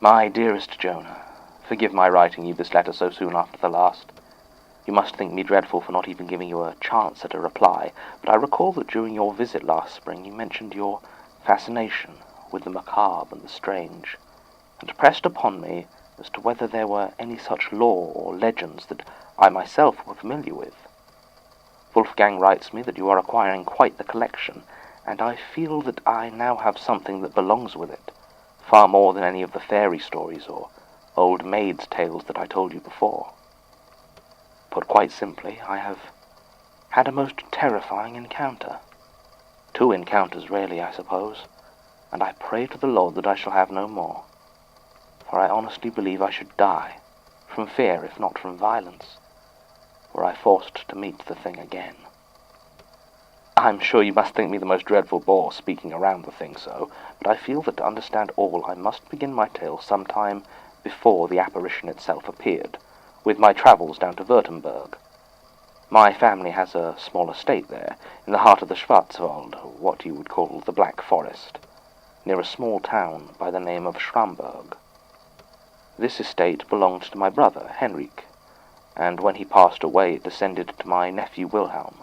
My dearest Jonah, forgive my writing you this letter so soon after the last. You must think me dreadful for not even giving you a chance at a reply, but I recall that during your visit last spring you mentioned your fascination with the macabre and the strange, and pressed upon me as to whether there were any such lore or legends that I myself were familiar with. Wolfgang writes me that you are acquiring quite the collection, and I feel that I now have something that belongs with it, far more than any of the fairy stories or old maids' tales that I told you before. Put quite simply, I have had a most terrifying encounter. 2 encounters, really, I suppose, and I pray to the Lord that I shall have no more, for I honestly believe I should die, from fear if not from violence, were I forced to meet the thing again. I'm sure you must think me the most dreadful bore speaking around the thing so, but I feel that to understand all I must begin my tale some time before the apparition itself appeared, with my travels down to Württemberg. My family has a small estate there, in the heart of the Schwarzwald, what you would call the Black Forest, near a small town by the name of Schramberg. This estate belonged to my brother, Henrik, and when he passed away it descended to my nephew Wilhelm.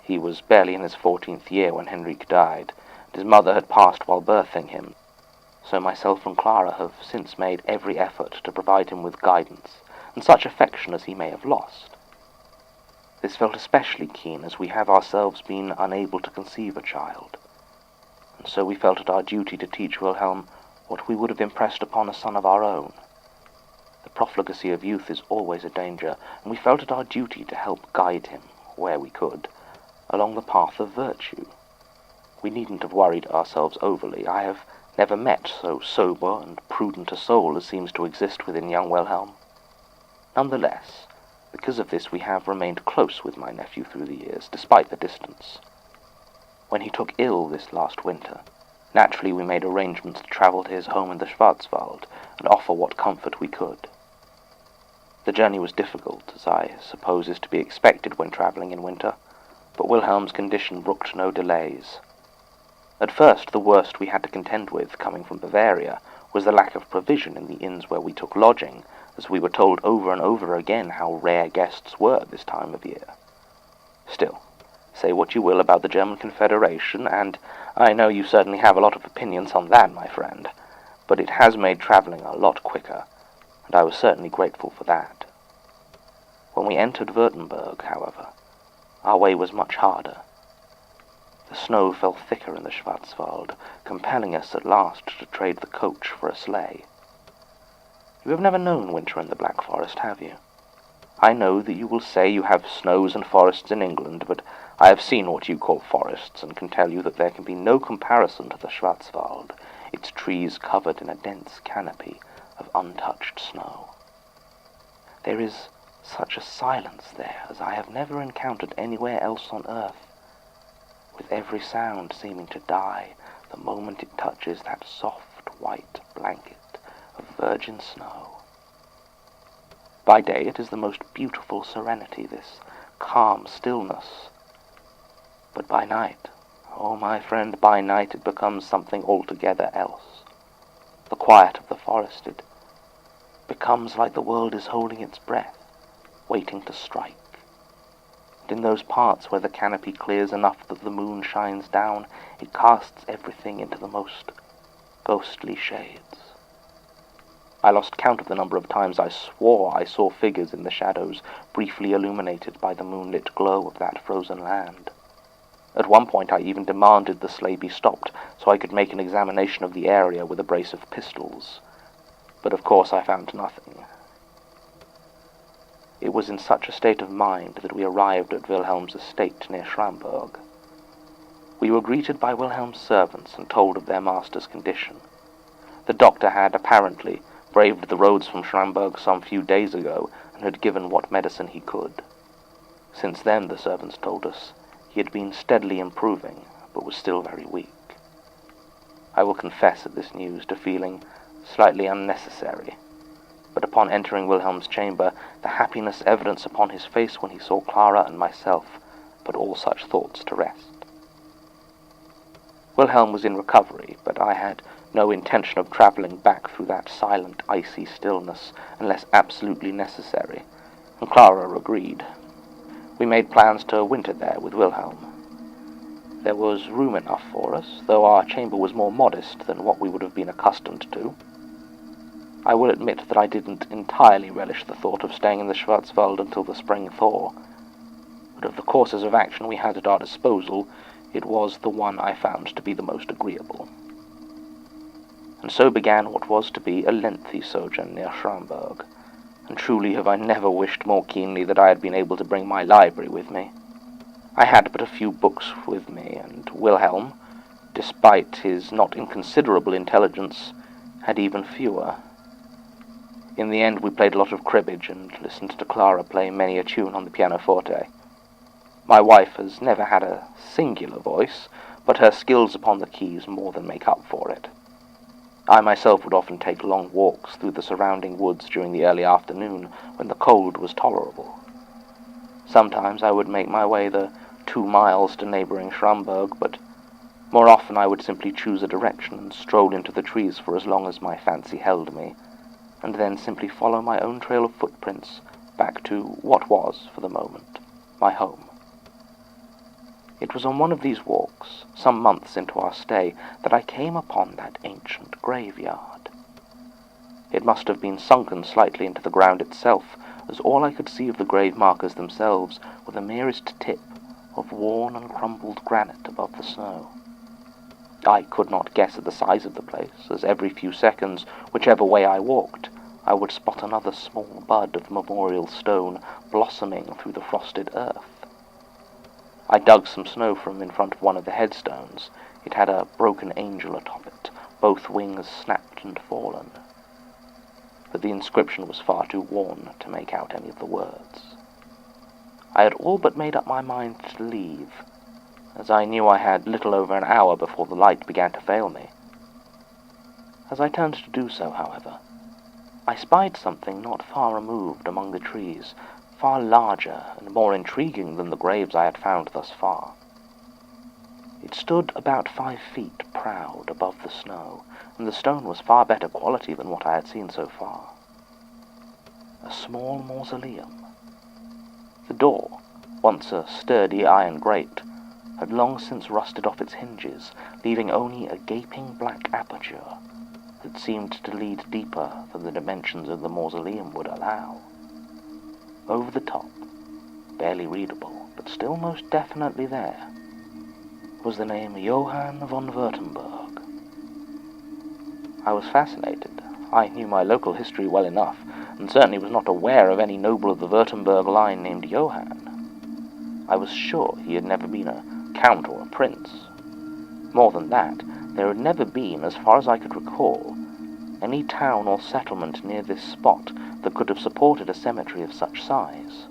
He was barely in his 14th year when Henrik died, and his mother had passed while birthing him, so myself and Clara have since made every effort to provide him with guidance and such affection as he may have lost. This felt especially keen as we have ourselves been unable to conceive a child, and so we felt it our duty to teach Wilhelm what we would have impressed upon a son of our own. The profligacy of youth is always a danger, and we felt it our duty to help guide him, where we could, along the path of virtue. We needn't have worried ourselves overly. I have never met so sober and prudent a soul as seems to exist within young Wilhelm. Nonetheless, because of this we have remained close with my nephew through the years, despite the distance. When he took ill this last winter, naturally we made arrangements to travel to his home in the Schwarzwald and offer what comfort we could. The journey was difficult, as I suppose is to be expected when traveling in winter, but Wilhelm's condition brooked no delays. At first, the worst we had to contend with, coming from Bavaria, was the lack of provision in the inns where we took lodging, as we were told over and over again how rare guests were this time of year. Still, say what you will about the German Confederation, and I know you certainly have a lot of opinions on that, my friend, but it has made traveling a lot quicker, and I was certainly grateful for that. When we entered Württemberg, however, our way was much harder. The snow fell thicker in the Schwarzwald, compelling us at last to trade the coach for a sleigh. You have never known winter in the Black Forest, have you? I know that you will say you have snows and forests in England, but I have seen what you call forests, and can tell you that there can be no comparison to the Schwarzwald, its trees covered in a dense canopy of untouched snow. There is such a silence there as I have never encountered anywhere else on earth, with every sound seeming to die the moment it touches that soft white blanket of virgin snow. By day it is the most beautiful serenity, this calm stillness, but by night, oh my friend, by night it becomes something altogether else. The quiet of the forest, it becomes like the world is holding its breath, waiting to strike. And in those parts where the canopy clears enough that the moon shines down, it casts everything into the most ghostly shades. I lost count of the number of times I swore I saw figures in the shadows, briefly illuminated by the moonlit glow of that frozen land. At one point I even demanded the sleigh be stopped so I could make an examination of the area with a brace of pistols, but of course I found nothing. It was in such a state of mind that we arrived at Wilhelm's estate near Schramberg. We were greeted by Wilhelm's servants and told of their master's condition. The doctor had apparently braved the roads from Schramberg some few days ago and had given what medicine he could. Since then, the servants told us, he had been steadily improving, but was still very weak. I will confess at this news to feeling slightly unnecessary, but upon entering Wilhelm's chamber, the happiness evident upon his face when he saw Clara and myself put all such thoughts to rest. Wilhelm was in recovery, but I had no intention of travelling back through that silent, icy stillness unless absolutely necessary, and Clara agreed. We made plans to winter there with Wilhelm. There was room enough for us, though our chamber was more modest than what we would have been accustomed to. I will admit that I didn't entirely relish the thought of staying in the Schwarzwald until the spring thaw, but of the courses of action we had at our disposal, it was the one I found to be the most agreeable. And so began what was to be a lengthy sojourn near Schramberg, and truly have I never wished more keenly that I had been able to bring my library with me. I had but a few books with me, and Wilhelm, despite his not inconsiderable intelligence, had even fewer. In the end we played a lot of cribbage and listened to Clara play many a tune on the pianoforte. My wife has never had a singular voice, but her skills upon the keys more than make up for it. I myself would often take long walks through the surrounding woods during the early afternoon, when the cold was tolerable. Sometimes I would make my way the 2 miles to neighboring Schramberg, but more often I would simply choose a direction and stroll into the trees for as long as my fancy held me, and then simply follow my own trail of footprints back to what was, for the moment, my home. It was on one of these walks, some months into our stay, that I came upon that ancient graveyard. It must have been sunken slightly into the ground itself, as all I could see of the grave markers themselves were the merest tip of worn and crumbled granite above the snow. I could not guess at the size of the place, as every few seconds, whichever way I walked, I would spot another small bud of memorial stone blossoming through the frosted earth. I dug some snow from in front of one of the headstones. It had a broken angel atop it, both wings snapped and fallen. But the inscription was far too worn to make out any of the words. I had all but made up my mind to leave, as I knew I had little over an hour before the light began to fail me. As I turned to do so, however, I spied something not far removed among the trees, far larger and more intriguing than the graves I had found thus far. It stood about 5 feet proud above the snow, and the stone was far better quality than what I had seen so far. A small mausoleum. The door, once a sturdy iron grate, had long since rusted off its hinges, leaving only a gaping black aperture that seemed to lead deeper than the dimensions of the mausoleum would allow. Over the top, barely readable, but still most definitely there, was the name Johann von Württemberg. I was fascinated. I knew my local history well enough, and certainly was not aware of any noble of the Württemberg line named Johann. I was sure he had never been a count or a prince. More than that, there had never been, as far as I could recall, any town or settlement near this spot that could have supported a cemetery of such size.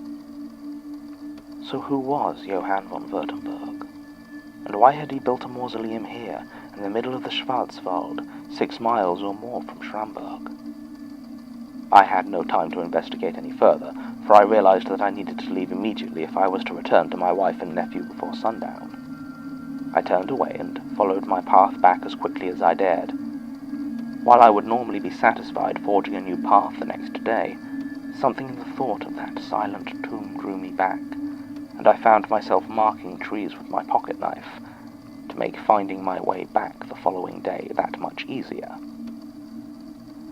So who was Johann von Württemberg? And why had he built a mausoleum here, in the middle of the Schwarzwald, 6 miles or more from Schramberg? I had no time to investigate any further, for I realized that I needed to leave immediately if I was to return to my wife and nephew before sundown. I turned away and followed my path back as quickly as I dared. While I would normally be satisfied forging a new path the next day, something in the thought of that silent tomb drew me back, and I found myself marking trees with my pocket knife to make finding my way back the following day that much easier.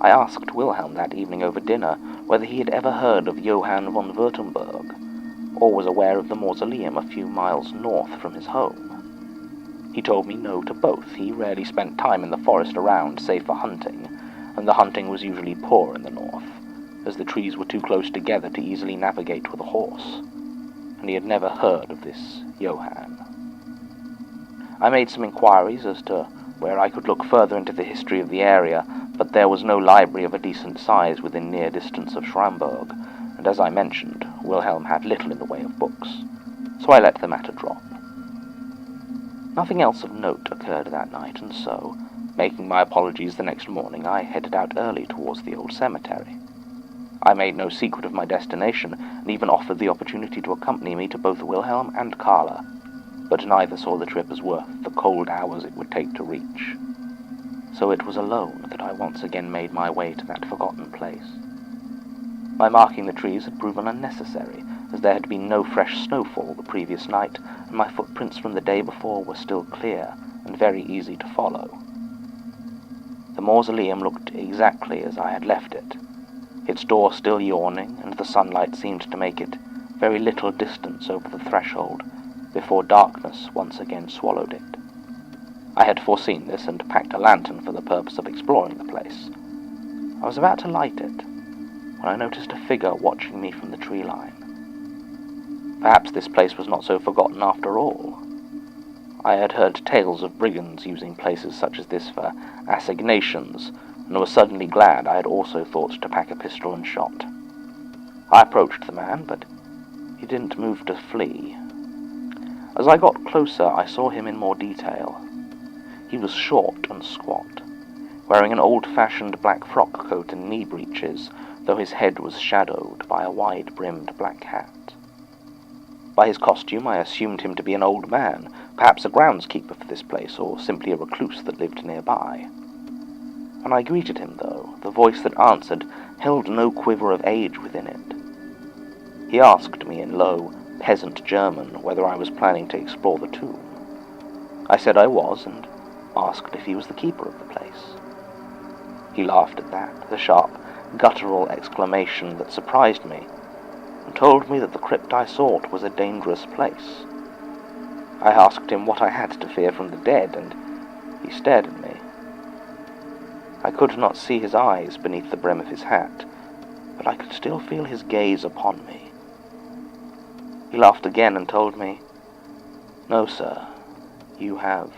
I asked Wilhelm that evening over dinner whether he had ever heard of Johann von Württemberg, or was aware of the mausoleum a few miles north from his home. He told me no to both. He rarely spent time in the forest around, save for hunting, and the hunting was usually poor in the north, as the trees were too close together to easily navigate with a horse, and he had never heard of this Johann. I made some inquiries as to where I could look further into the history of the area, but there was no library of a decent size within near distance of Schramberg, and as I mentioned, Wilhelm had little in the way of books, so I let the matter drop. Nothing else of note occurred that night, and so, making my apologies the next morning, I headed out early towards the old cemetery. I made no secret of my destination, and even offered the opportunity to accompany me to both Wilhelm and Carla, but neither saw the trip as worth the cold hours it would take to reach. so it was alone that I once again made my way to that forgotten place. My marking the trees had proven unnecessary, as there had been no fresh snowfall the previous night, and my footprints from the day before were still clear and very easy to follow. The mausoleum looked exactly as I had left it, its door still yawning, and the sunlight seemed to make it very little distance over the threshold before darkness once again swallowed it. I had foreseen this and packed a lantern for the purpose of exploring the place. I was about to light it when I noticed a figure watching me from the tree line. Perhaps this place was not so forgotten after all. I had heard tales of brigands using places such as this for assignations, and was suddenly glad I had also thought to pack a pistol and shot. I approached the man, but he didn't move to flee. As I got closer, I saw him in more detail. He was short and squat, wearing an old-fashioned black frock coat and knee breeches, though his head was shadowed by a wide-brimmed black hat. By his costume, I assumed him to be an old man, perhaps a groundskeeper for this place, or simply a recluse that lived nearby. When I greeted him, though, the voice that answered held no quiver of age within it. He asked me in low, peasant German whether I was planning to explore the tomb. I said I was, and asked if he was the keeper of the place. He laughed at that, the sharp, guttural exclamation that surprised me, and told me that the crypt I sought was a dangerous place. I asked him what I had to fear from the dead, and he stared at me. I could not see his eyes beneath the brim of his hat, but I could still feel his gaze upon me. He laughed again and told me, "No, sir, you have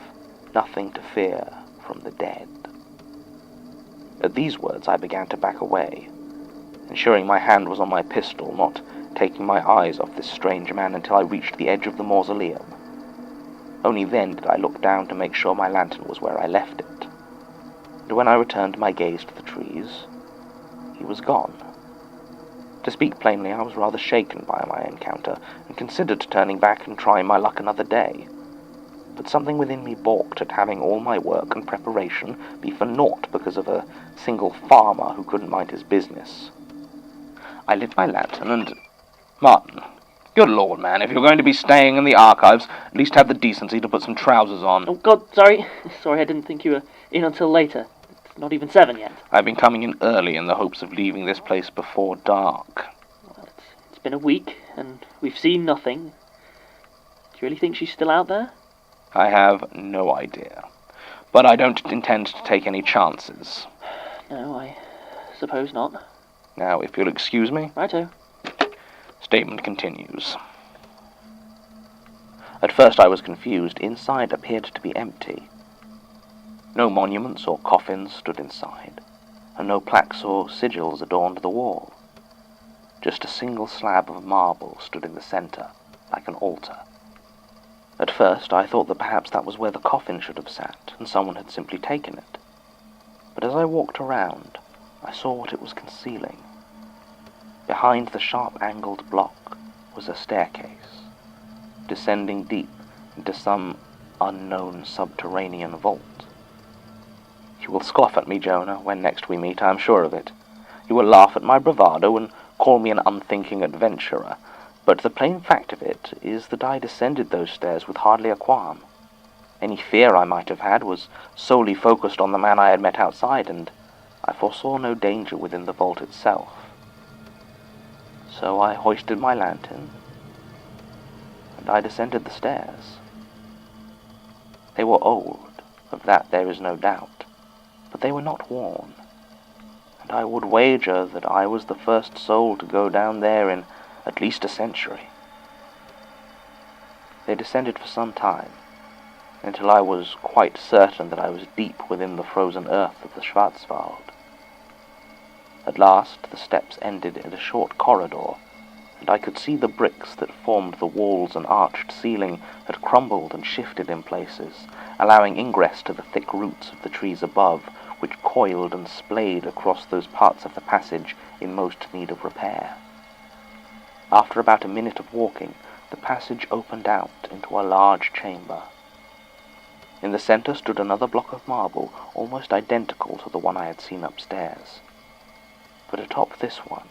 nothing to fear from the dead." At these words I began to back away, ensuring my hand was on my pistol, not taking my eyes off this strange man until I reached the edge of the mausoleum. Only then did I look down to make sure my lantern was where I left it. And when I returned my gaze to the trees, he was gone. To speak plainly, I was rather shaken by my encounter, and considered turning back and trying my luck another day. But something within me balked at having all my work and preparation be for naught because of a single farmer who couldn't mind his business. I lit my lantern and... Martin, good Lord, man, if you're going to be staying in the archives, at least have the decency to put some trousers on. Oh, God, sorry. Sorry, I didn't think you were in until later. It's not even 7 yet. I've been coming in early in the hopes of leaving this place before dark. Well, it's been a week, and we've seen nothing. Do you really think she's still out there? I have no idea, but I don't intend to take any chances. No, I suppose not. Now, if you'll excuse me... Righto. Statement continues. At first I was confused. Inside appeared to be empty. No monuments or coffins stood inside, and no plaques or sigils adorned the wall. Just a single slab of marble stood in the center, like an altar. At first I thought that perhaps that was where the coffin should have sat, and someone had simply taken it. But as I walked around, I saw what it was concealing. Behind the sharp-angled block was a staircase, descending deep into some unknown subterranean vault. You will scoff at me, Jonah, when next we meet, I am sure of it. You will laugh at my bravado and call me an unthinking adventurer, but the plain fact of it is that I descended those stairs with hardly a qualm. Any fear I might have had was solely focused on the man I had met outside, and I foresaw no danger within the vault itself. So I hoisted my lantern, and I descended the stairs. They were old, of that there is no doubt, but they were not worn, and I would wager that I was the first soul to go down there in at least a century. They descended for some time, until I was quite certain that I was deep within the frozen earth of the Schwarzwald. At last the steps ended in a short corridor, and I could see the bricks that formed the walls and arched ceiling had crumbled and shifted in places, allowing ingress to the thick roots of the trees above, which coiled and splayed across those parts of the passage in most need of repair. After about a minute of walking, the passage opened out into a large chamber. In the center stood another block of marble, almost identical to the one I had seen upstairs. But atop this one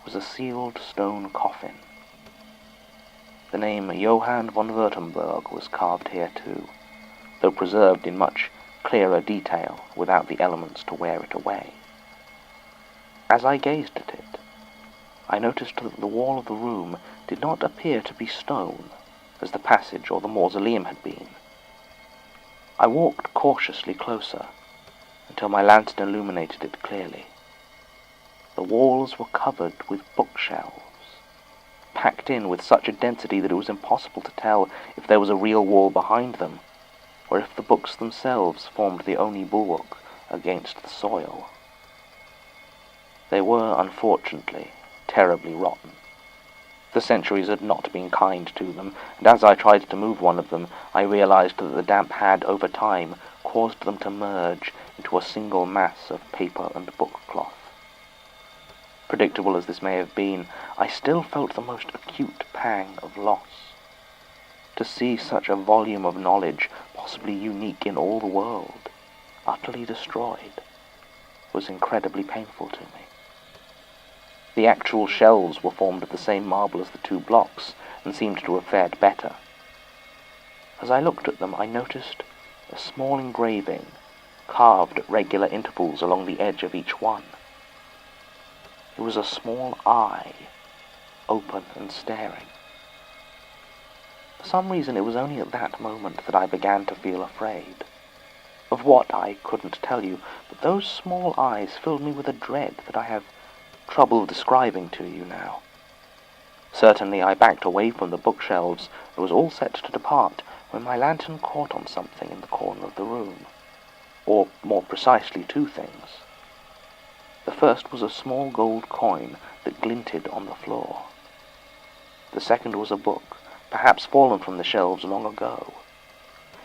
was a sealed stone coffin. The name Johann von Württemberg was carved here too, though preserved in much clearer detail without the elements to wear it away. As I gazed at it, I noticed that the wall of the room did not appear to be stone, as the passage or the mausoleum had been. I walked cautiously closer, until my lantern illuminated it clearly. The walls were covered with bookshelves, packed in with such a density that it was impossible to tell if there was a real wall behind them, or if the books themselves formed the only bulwark against the soil. They were, unfortunately, terribly rotten. The centuries had not been kind to them, and as I tried to move one of them, I realized that the damp had, over time, caused them to merge into a single mass of paper and book-cloth. Predictable as this may have been, I still felt the most acute pang of loss. To see such a volume of knowledge, possibly unique in all the world, utterly destroyed, was incredibly painful to me. The actual shelves were formed of the same marble as the two blocks, and seemed to have fared better. As I looked at them, I noticed a small engraving, carved at regular intervals along the edge of each one. It was a small eye, open and staring. For some reason, it was only at that moment that I began to feel afraid. Of what, I couldn't tell you, but those small eyes filled me with a dread that I have trouble describing to you now. Certainly I backed away from the bookshelves and was all set to depart when my lantern caught on something in the corner of the room, or more precisely two things. The first was a small gold coin that glinted on the floor. The second was a book, perhaps fallen from the shelves long ago.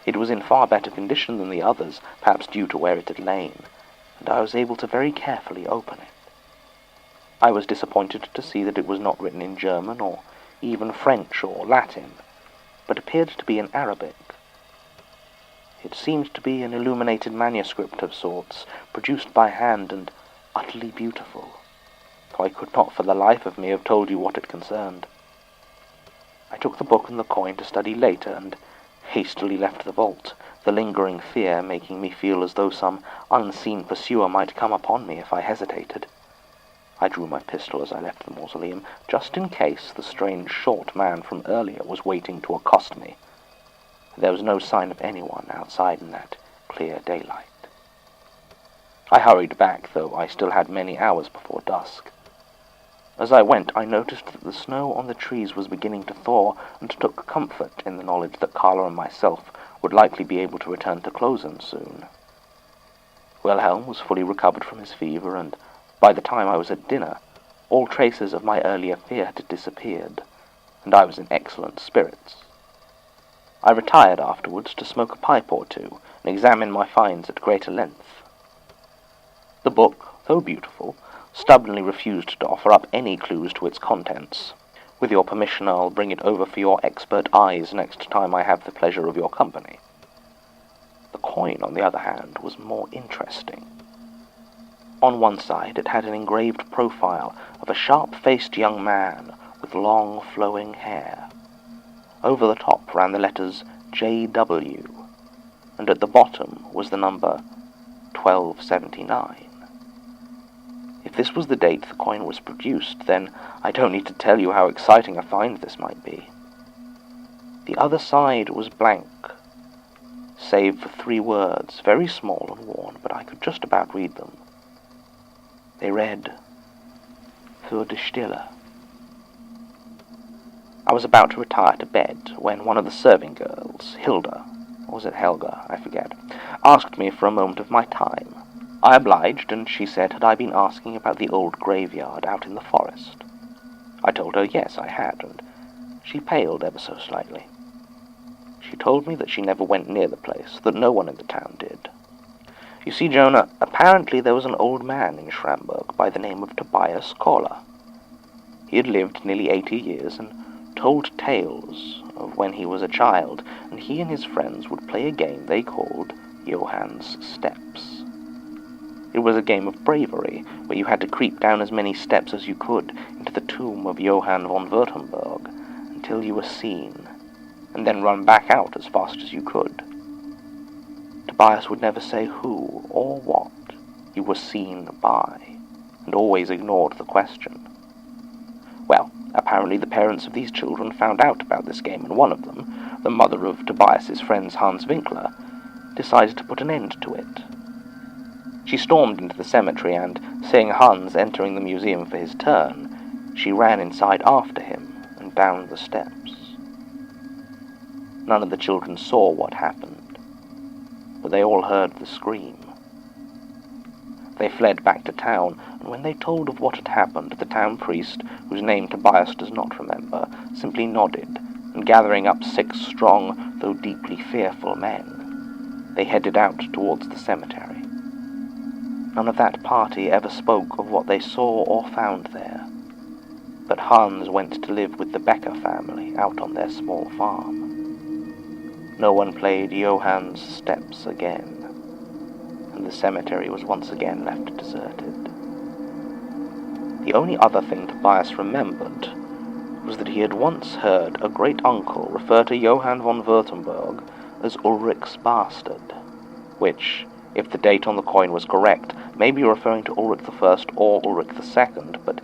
It was in far better condition than the others, perhaps due to where it had lain, and I was able to very carefully open it. I was disappointed to see that it was not written in German or even French or Latin, but appeared to be in Arabic. It seemed to be an illuminated manuscript of sorts, produced by hand and utterly beautiful, though I could not for the life of me have told you what it concerned. I took the book and the coin to study later, and hastily left the vault, the lingering fear making me feel as though some unseen pursuer might come upon me if I hesitated. I drew my pistol as I left the mausoleum, just in case the strange short man from earlier was waiting to accost me. There was no sign of anyone outside in that clear daylight. I hurried back, though I still had many hours before dusk. As I went, I noticed that the snow on the trees was beginning to thaw, and took comfort in the knowledge that Carla and myself would likely be able to return to Closen soon. Wilhelm was fully recovered from his fever, and by the time I was at dinner, all traces of my earlier fear had disappeared, and I was in excellent spirits. I retired afterwards to smoke a pipe or two, and examine my finds at greater length. The book, though beautiful, stubbornly refused to offer up any clues to its contents. With your permission, I'll bring it over for your expert eyes next time I have the pleasure of your company. The coin, on the other hand, was more interesting. On one side it had an engraved profile of a sharp-faced young man with long, flowing hair. Over the top ran the letters J.W., and at the bottom was the number 1279. If this was the date the coin was produced, then I don't need to tell you how exciting a find this might be. The other side was blank, save for 3 words, very small and worn, but I could just about read them. They read, "Für die Stille." I was about to retire to bed when one of the serving girls, Hilda, or was it Helga, I forget, asked me for a moment of my time. I obliged, and she said had I been asking about the old graveyard out in the forest. I told her yes, I had, and she paled ever so slightly. She told me that she never went near the place, that no one in the town did. You see, Jonah, apparently there was an old man in Schramberg by the name of Tobias Kohler. He had lived nearly 80 years, and told tales of when he was a child, and he and his friends would play a game they called Johann's Steps. It was a game of bravery, where you had to creep down as many steps as you could into the tomb of Johann von Württemberg until you were seen, and then run back out as fast as you could. Tobias would never say who or what you were seen by, and always ignored the question. Well, apparently the parents of these children found out about this game, and one of them, the mother of Tobias's friends Hans Winkler, decided to put an end to it. She stormed into the cemetery and, seeing Hans entering the museum for his turn, she ran inside after him and down the steps. None of the children saw what happened, but they all heard the scream. They fled back to town, and when they told of what had happened, the town priest, whose name Tobias does not remember, simply nodded, and gathering up 6 strong, though deeply fearful men, they headed out towards the cemetery. None of that party ever spoke of what they saw or found there, but Hans went to live with the Becker family out on their small farm. No one played Johann's Steps again, and the cemetery was once again left deserted. The only other thing Tobias remembered was that he had once heard a great-uncle refer to Johann von Württemberg as Ulrich's bastard, which, if the date on the coin was correct, may be referring to Ulrich I or Ulrich II, but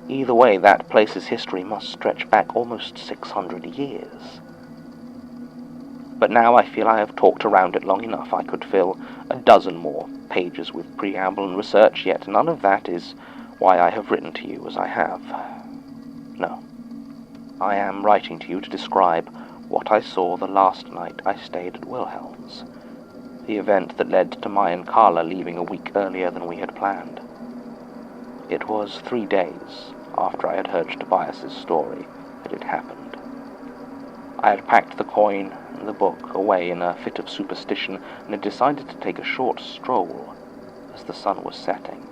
either way, that place's history must stretch back almost 600 years. But now I feel I have talked around it long enough. I could fill a dozen more pages with preamble and research, yet none of that is why I have written to you as I have. No, I am writing to you to describe what I saw the last night I stayed at Wilhelm's, the event that led to my and Carla leaving a week earlier than we had planned. It was 3 days after I had heard Tobias's story that it happened. I had packed the coin and the book away in a fit of superstition and had decided to take a short stroll as the sun was setting.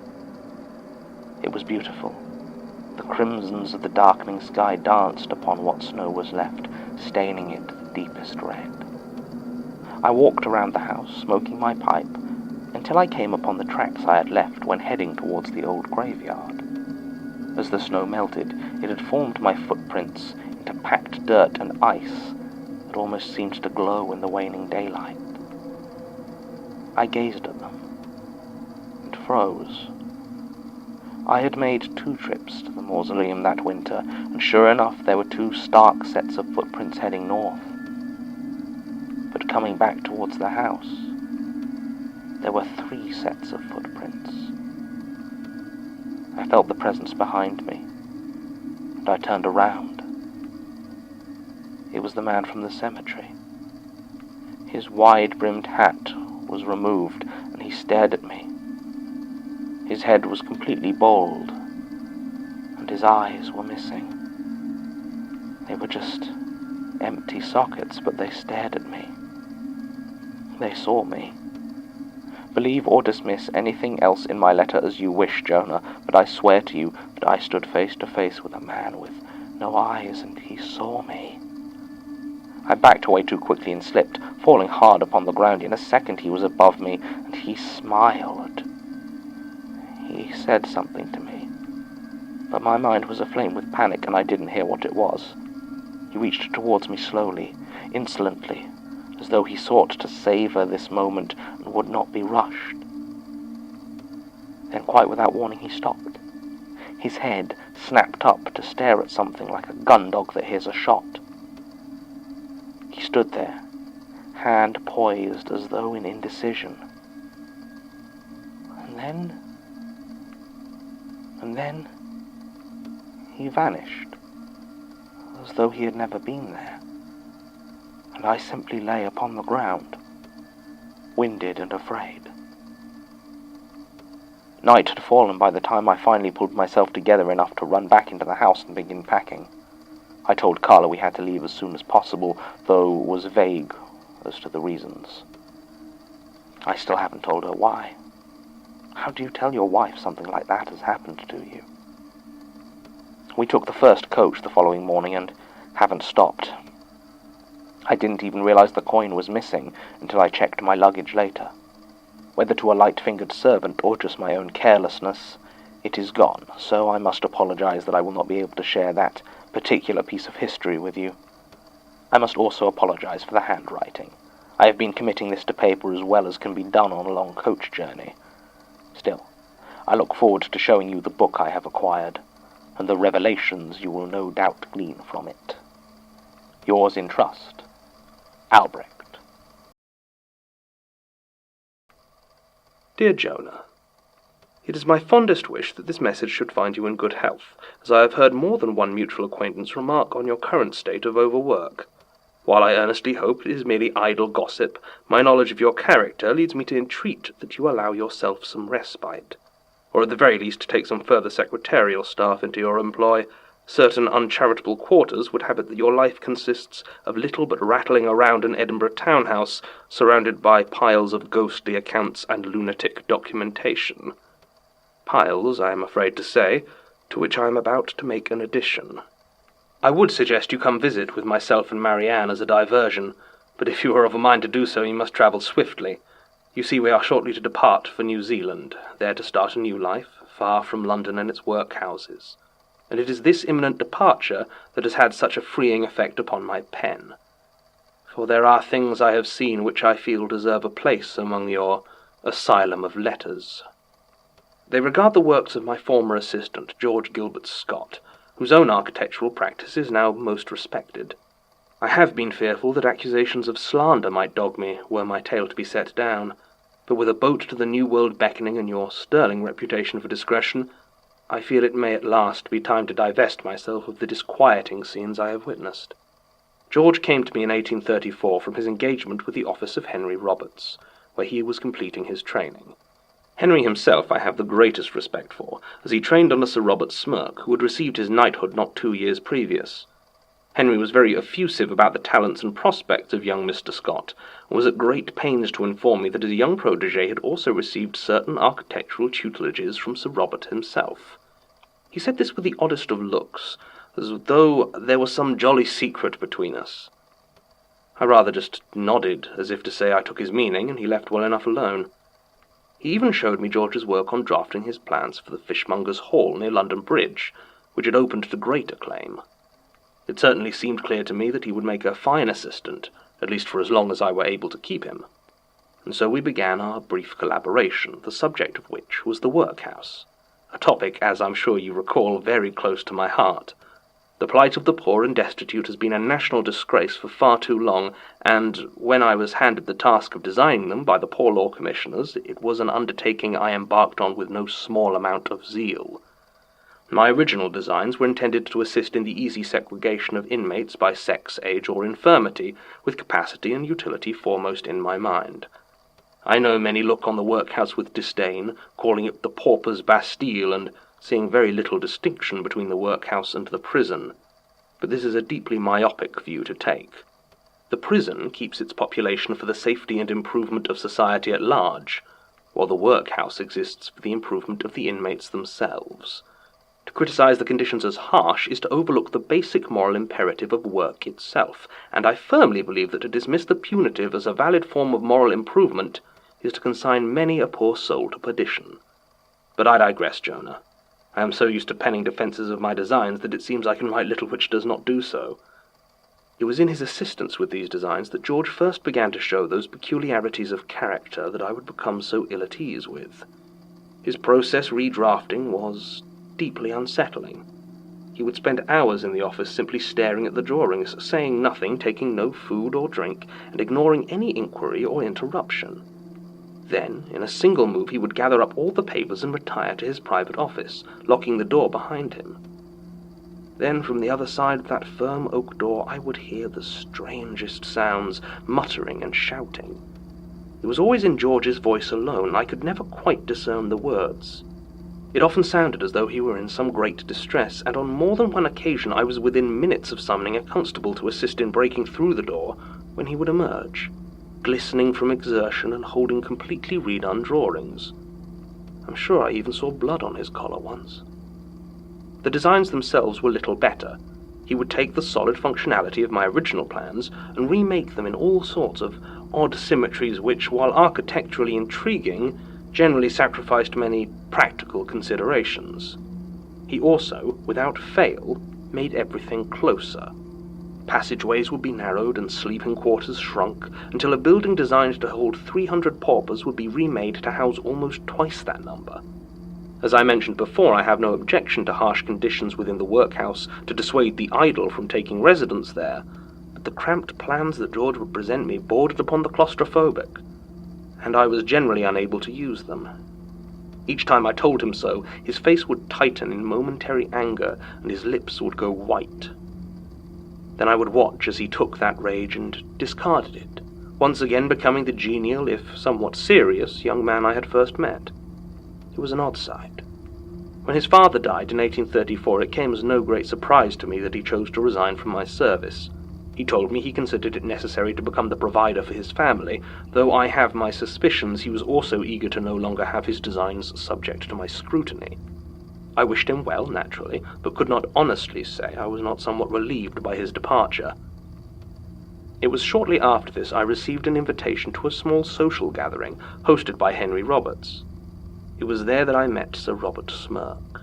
It was beautiful. The crimsons of the darkening sky danced upon what snow was left, staining it the deepest red. I walked around the house, smoking my pipe, until I came upon the tracks I had left when heading towards the old graveyard. As the snow melted, it had formed my footprints into packed dirt and ice that almost seemed to glow in the waning daylight. I gazed at them and froze. I had made 2 trips to the mausoleum that winter, and sure enough there were 2 stark sets of footprints heading north. But coming back towards the house, there were 3 sets of footprints. I felt the presence behind me, and I turned around. It was the man from the cemetery. His wide-brimmed hat was removed, and he stared at me. His head was completely bald, and his eyes were missing. They were just empty sockets, but they stared at me. They saw me. Believe or dismiss anything else in my letter as you wish, Jonah, but I swear to you that I stood face to face with a man with no eyes, and he saw me. I backed away too quickly and slipped, falling hard upon the ground. In a second he was above me, and he smiled. He said something to me, but my mind was aflame with panic, and I didn't hear what it was. He reached towards me slowly, insolently, as though he sought to savor this moment and would not be rushed. Then, quite without warning, he stopped. His head snapped up to stare at something like a gun dog that hears a shot. He stood there, hand poised as though in indecision. And then he vanished, as though he had never been there, and I simply lay upon the ground, winded and afraid. Night had fallen by the time I finally pulled myself together enough to run back into the house and begin packing. I told Carla we had to leave as soon as possible, though was vague as to the reasons. I still haven't told her why. How do you tell your wife something like that has happened to you? We took the first coach the following morning, and haven't stopped. I didn't even realize the coin was missing until I checked my luggage later. Whether to a light-fingered servant or just my own carelessness, it is gone, so I must apologize that I will not be able to share that particular piece of history with you. I must also apologize for the handwriting. I have been committing this to paper as well as can be done on a long coach journey. Still, I look forward to showing you the book I have acquired, and the revelations you will no doubt glean from it. Yours in trust, Albrecht. Dear Jonah, it is my fondest wish that this message should find you in good health, as I have heard more than one mutual acquaintance remark on your current state of overwork. While I earnestly hope it is merely idle gossip, my knowledge of your character leads me to entreat that you allow yourself some respite, or at the very least take some further secretarial staff into your employ. Certain uncharitable quarters would have it that your life consists of little but rattling around an Edinburgh townhouse, surrounded by piles of ghostly accounts and lunatic documentation. Piles, I am afraid to say, to which I am about to make an addition. I would suggest you come visit with myself and Marianne as a diversion, but if you are of a mind to do so, you must travel swiftly. You see, we are shortly to depart for New Zealand, there to start a new life, far from London and its workhouses. And it is this imminent departure that has had such a freeing effect upon my pen. For there are things I have seen which I feel deserve a place among your asylum of letters. They regard the works of my former assistant, George Gilbert Scott, whose own architectural practice is now most respected. I have been fearful that accusations of slander might dog me, were my tale to be set down, but with a boat to the New World beckoning and your sterling reputation for discretion, I feel it may at last be time to divest myself of the disquieting scenes I have witnessed. George came to me in 1834 from his engagement with the office of Henry Roberts, where he was completing his training. Henry himself I have the greatest respect for, as he trained under Sir Robert Smirke, who had received his knighthood not 2 years previous. Henry was very effusive about the talents and prospects of young Mr. Scott, and was at great pains to inform me that his young protégé had also received certain architectural tutelages from Sir Robert himself. He said this with the oddest of looks, as though there was some jolly secret between us. I rather just nodded, as if to say I took his meaning, and he left well enough alone. He even showed me George's work on drafting his plans for the Fishmonger's Hall near London Bridge, which had opened to great acclaim. It certainly seemed clear to me that he would make a fine assistant, at least for as long as I were able to keep him. And so we began our brief collaboration, the subject of which was the workhouse, a topic, as I'm sure you recall, very close to my heart. The plight of the poor and destitute has been a national disgrace for far too long, and when I was handed the task of designing them by the Poor Law Commissioners, it was an undertaking I embarked on with no small amount of zeal. My original designs were intended to assist in the easy segregation of inmates by sex, age, or infirmity, with capacity and utility foremost in my mind. I know many look on the workhouse with disdain, calling it the pauper's Bastille, and seeing very little distinction between the workhouse and the prison, but this is a deeply myopic view to take. The prison keeps its population for the safety and improvement of society at large, while the workhouse exists for the improvement of the inmates themselves. To criticize the conditions as harsh is to overlook the basic moral imperative of work itself, and I firmly believe that to dismiss the punitive as a valid form of moral improvement is to consign many a poor soul to perdition. But I digress, Jonah. I am so used to penning defences of my designs that it seems I can write little which does not do so. It was in his assistance with these designs that George first began to show those peculiarities of character that I would become so ill at ease with. His process redrafting was deeply unsettling. He would spend hours in the office simply staring at the drawings, saying nothing, taking no food or drink, and ignoring any inquiry or interruption. Then, in a single move, he would gather up all the papers and retire to his private office, locking the door behind him. Then, from the other side of that firm oak door, I would hear the strangest sounds, muttering and shouting. It was always in George's voice alone. I could never quite discern the words. It often sounded as though he were in some great distress, and on more than one occasion I was within minutes of summoning a constable to assist in breaking through the door, when he would emerge, glistening from exertion and holding completely redone drawings. I'm sure I even saw blood on his collar once. The designs themselves were little better. he would take the solid functionality of my original plans and remake them in all sorts of odd symmetries which, while architecturally intriguing, generally sacrificed many practical considerations. He also, without fail, made everything closer. Passageways would be narrowed and sleeping quarters shrunk, until a building designed to hold 300 paupers would be remade to house almost twice that number. As I mentioned before, I have no objection to harsh conditions within the workhouse to dissuade the idle from taking residence there, but the cramped plans that George would present me bordered upon the claustrophobic, and I was generally unable to use them. Each time I told him so, his face would tighten in momentary anger, and his lips would go white. Then I would watch as he took that rage and discarded it, once again becoming the genial, if somewhat serious, young man I had first met. It was an odd sight. When his father died in 1834, it came as no great surprise to me that he chose to resign from my service. He told me he considered it necessary to become the provider for his family, though I have my suspicions he was also eager to no longer have his designs subject to my scrutiny. I wished him well, naturally, but could not honestly say I was not somewhat relieved by his departure. It was shortly after this I received an invitation to a small social gathering hosted by Henry Roberts. It was there that I met Sir Robert Smirk.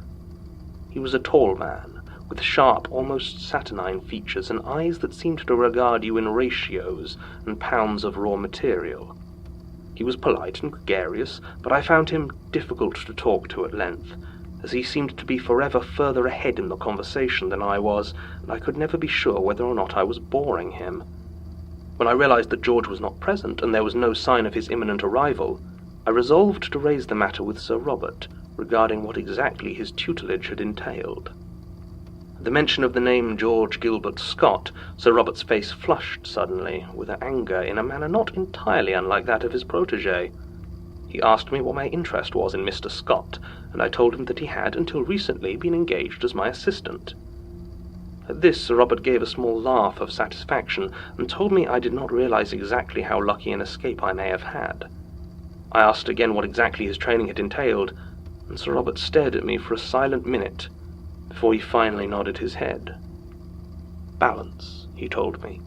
He was a tall man, with sharp, almost saturnine features and eyes that seemed to regard you in ratios and pounds of raw material. He was polite and gregarious, but I found him difficult to talk to at length, as he seemed to be forever further ahead in the conversation than I was, and I could never be sure whether or not I was boring him. When I realized that George was not present, and there was no sign of his imminent arrival, I resolved to raise the matter with Sir Robert regarding what exactly his tutelage had entailed. At the mention of the name George Gilbert Scott, Sir Robert's face flushed suddenly, with anger in a manner not entirely unlike that of his protégé. He asked me what my interest was in Mr. Scott, and I told him that he had, until recently, been engaged as my assistant. At this, Sir Robert gave a small laugh of satisfaction, and told me I did not realize exactly how lucky an escape I may have had. I asked again what exactly his training had entailed, and Sir Robert stared at me for a silent minute, before he finally nodded his head. Balance, he told me.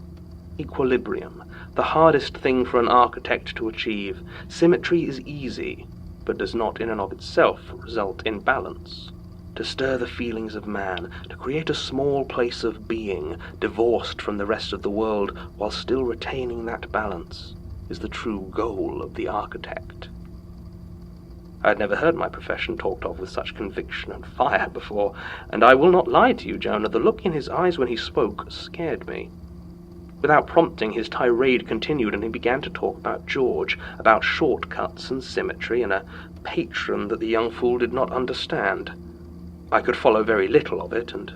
Equilibrium, the hardest thing for an architect to achieve. Symmetry is easy, but does not in and of itself result in balance. To stir the feelings of man, to create a small place of being, divorced from the rest of the world, while still retaining that balance, is the true goal of the architect. I had never heard my profession talked of with such conviction and fire before, and I will not lie to you, Jonah, the look in his eyes when he spoke scared me. Without prompting, his tirade continued, and he began to talk about George, about shortcuts and symmetry, and a patron that the young fool did not understand. I could follow very little of it, and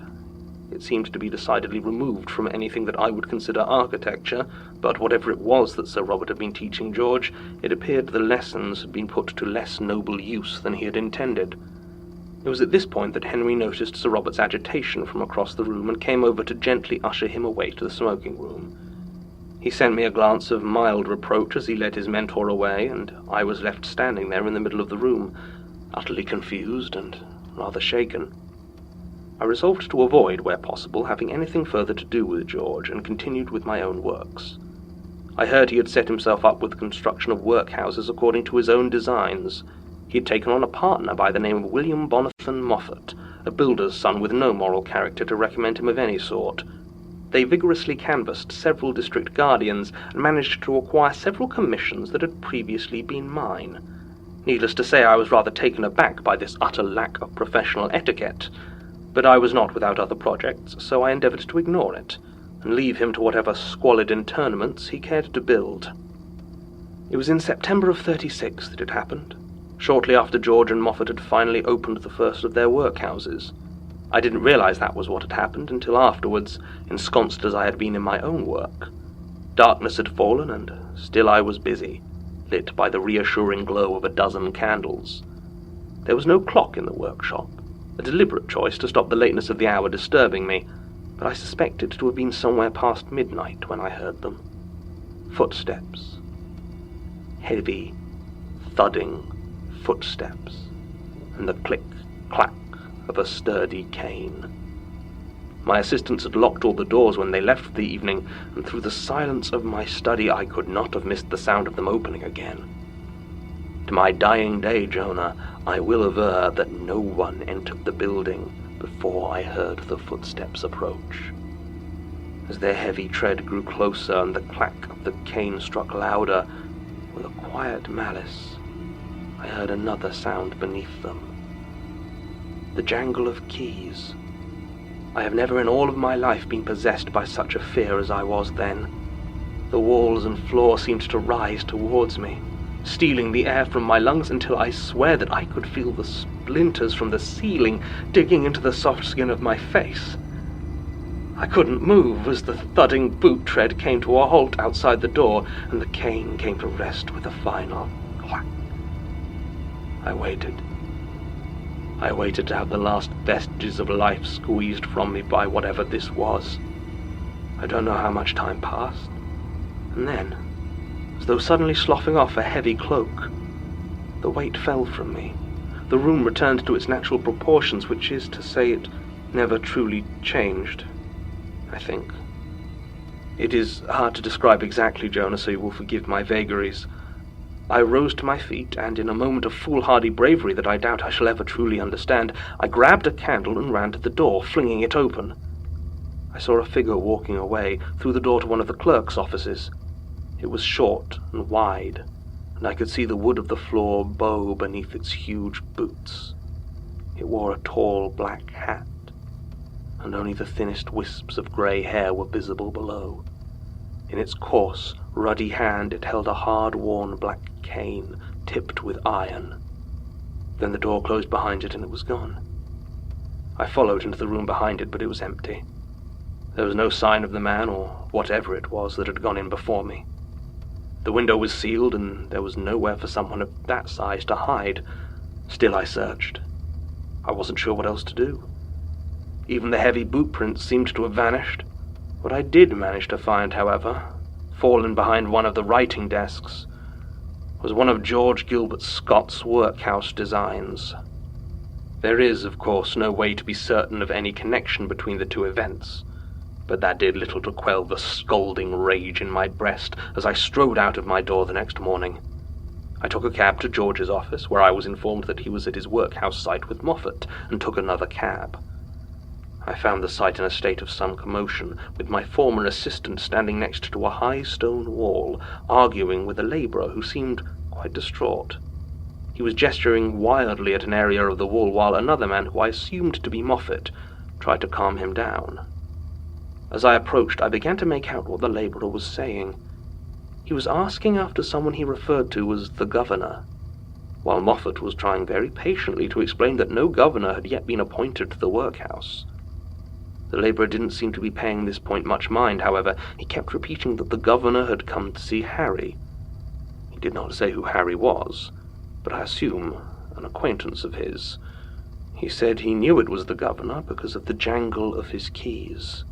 it seemed to be decidedly removed from anything that I would consider architecture, but whatever it was that Sir Robert had been teaching George, it appeared the lessons had been put to less noble use than he had intended. It was at this point that Henry noticed Sir Robert's agitation from across the room and came over to gently usher him away to the smoking room. He sent me a glance of mild reproach as he led his mentor away, and I was left standing there in the middle of the room, utterly confused and rather shaken. I resolved to avoid, where possible, having anything further to do with George, and continued with my own works. I heard he had set himself up with the construction of workhouses according to his own designs. He had taken on a partner by the name of William Bonathan Moffat, a builder's son with no moral character to recommend him of any sort. They vigorously canvassed several district guardians, and managed to acquire several commissions that had previously been mine. Needless to say, I was rather taken aback by this utter lack of professional etiquette, but I was not without other projects, so I endeavoured to ignore it, and leave him to whatever squalid interments he cared to build. It was in September of '36 that it happened, shortly after George and Moffat had finally opened the first of their workhouses. I didn't realize that was what had happened until afterwards, ensconced as I had been in my own work. Darkness had fallen, and still I was busy, lit by the reassuring glow of a dozen candles. There was no clock in the workshop, a deliberate choice to stop the lateness of the hour disturbing me, but I suspect it to have been somewhere past midnight when I heard them. Footsteps. Heavy, thudding footsteps, and the click-clack of a sturdy cane. My assistants had locked all the doors when they left for the evening, and through the silence of my study I could not have missed the sound of them opening again. To my dying day, Jonah, I will aver that no one entered the building before I heard the footsteps approach. As their heavy tread grew closer and the clack of the cane struck louder, with a quiet malice, I heard another sound beneath them. The jangle of keys. I have never in all of my life been possessed by such a fear as I was then. The walls and floor seemed to rise towards me, stealing the air from my lungs until I swear that I could feel the splinters from the ceiling digging into the soft skin of my face. I couldn't move as the thudding boot tread came to a halt outside the door, and the cane came to rest with a final clack. I waited. I waited to have the last vestiges of life squeezed from me by whatever this was. I don't know how much time passed, and then, as though suddenly sloughing off a heavy cloak, the weight fell from me. The room returned to its natural proportions, which is to say it never truly changed, I think. It is hard to describe exactly, Jonah, so you will forgive my vagaries. I rose to my feet, and in a moment of foolhardy bravery that I doubt I shall ever truly understand, I grabbed a candle and ran to the door, flinging it open. I saw a figure walking away, through the door to one of the clerk's offices. It was short and wide, and I could see the wood of the floor bow beneath its huge boots. It wore a tall black hat, and only the thinnest wisps of grey hair were visible below. In its coarse, ruddy hand it held a hard-worn black cane tipped with iron. Then the door closed behind it and it was gone. I followed into the room behind it, but it was empty. There was no sign of the man or whatever it was that had gone in before me. The window was sealed, and there was nowhere for someone of that size to hide. Still I searched. I wasn't sure what else to do. Even the heavy boot prints seemed to have vanished. What I did manage to find, however, fallen behind one of the writing desks, was one of George Gilbert Scott's workhouse designs. There is, of course, no way to be certain of any connection between the two events, but that did little to quell the scalding rage in my breast as I strode out of my door the next morning. I took a cab to George's office, where I was informed that he was at his workhouse site with Moffat, and took another cab. I found the site in a state of some commotion, with my former assistant standing next to a high stone wall, arguing with a labourer who seemed quite distraught. He was gesturing wildly at an area of the wall, while another man, who I assumed to be Moffat, tried to calm him down. As I approached, I began to make out what the labourer was saying. He was asking after someone he referred to as the governor, while Moffat was trying very patiently to explain that no governor had yet been appointed to the workhouse. The labourer didn't seem to be paying this point much mind, however. He kept repeating that the governor had come to see Harry. He did not say who Harry was, but I assume an acquaintance of his. He said he knew it was the governor because of the jangle of his keys.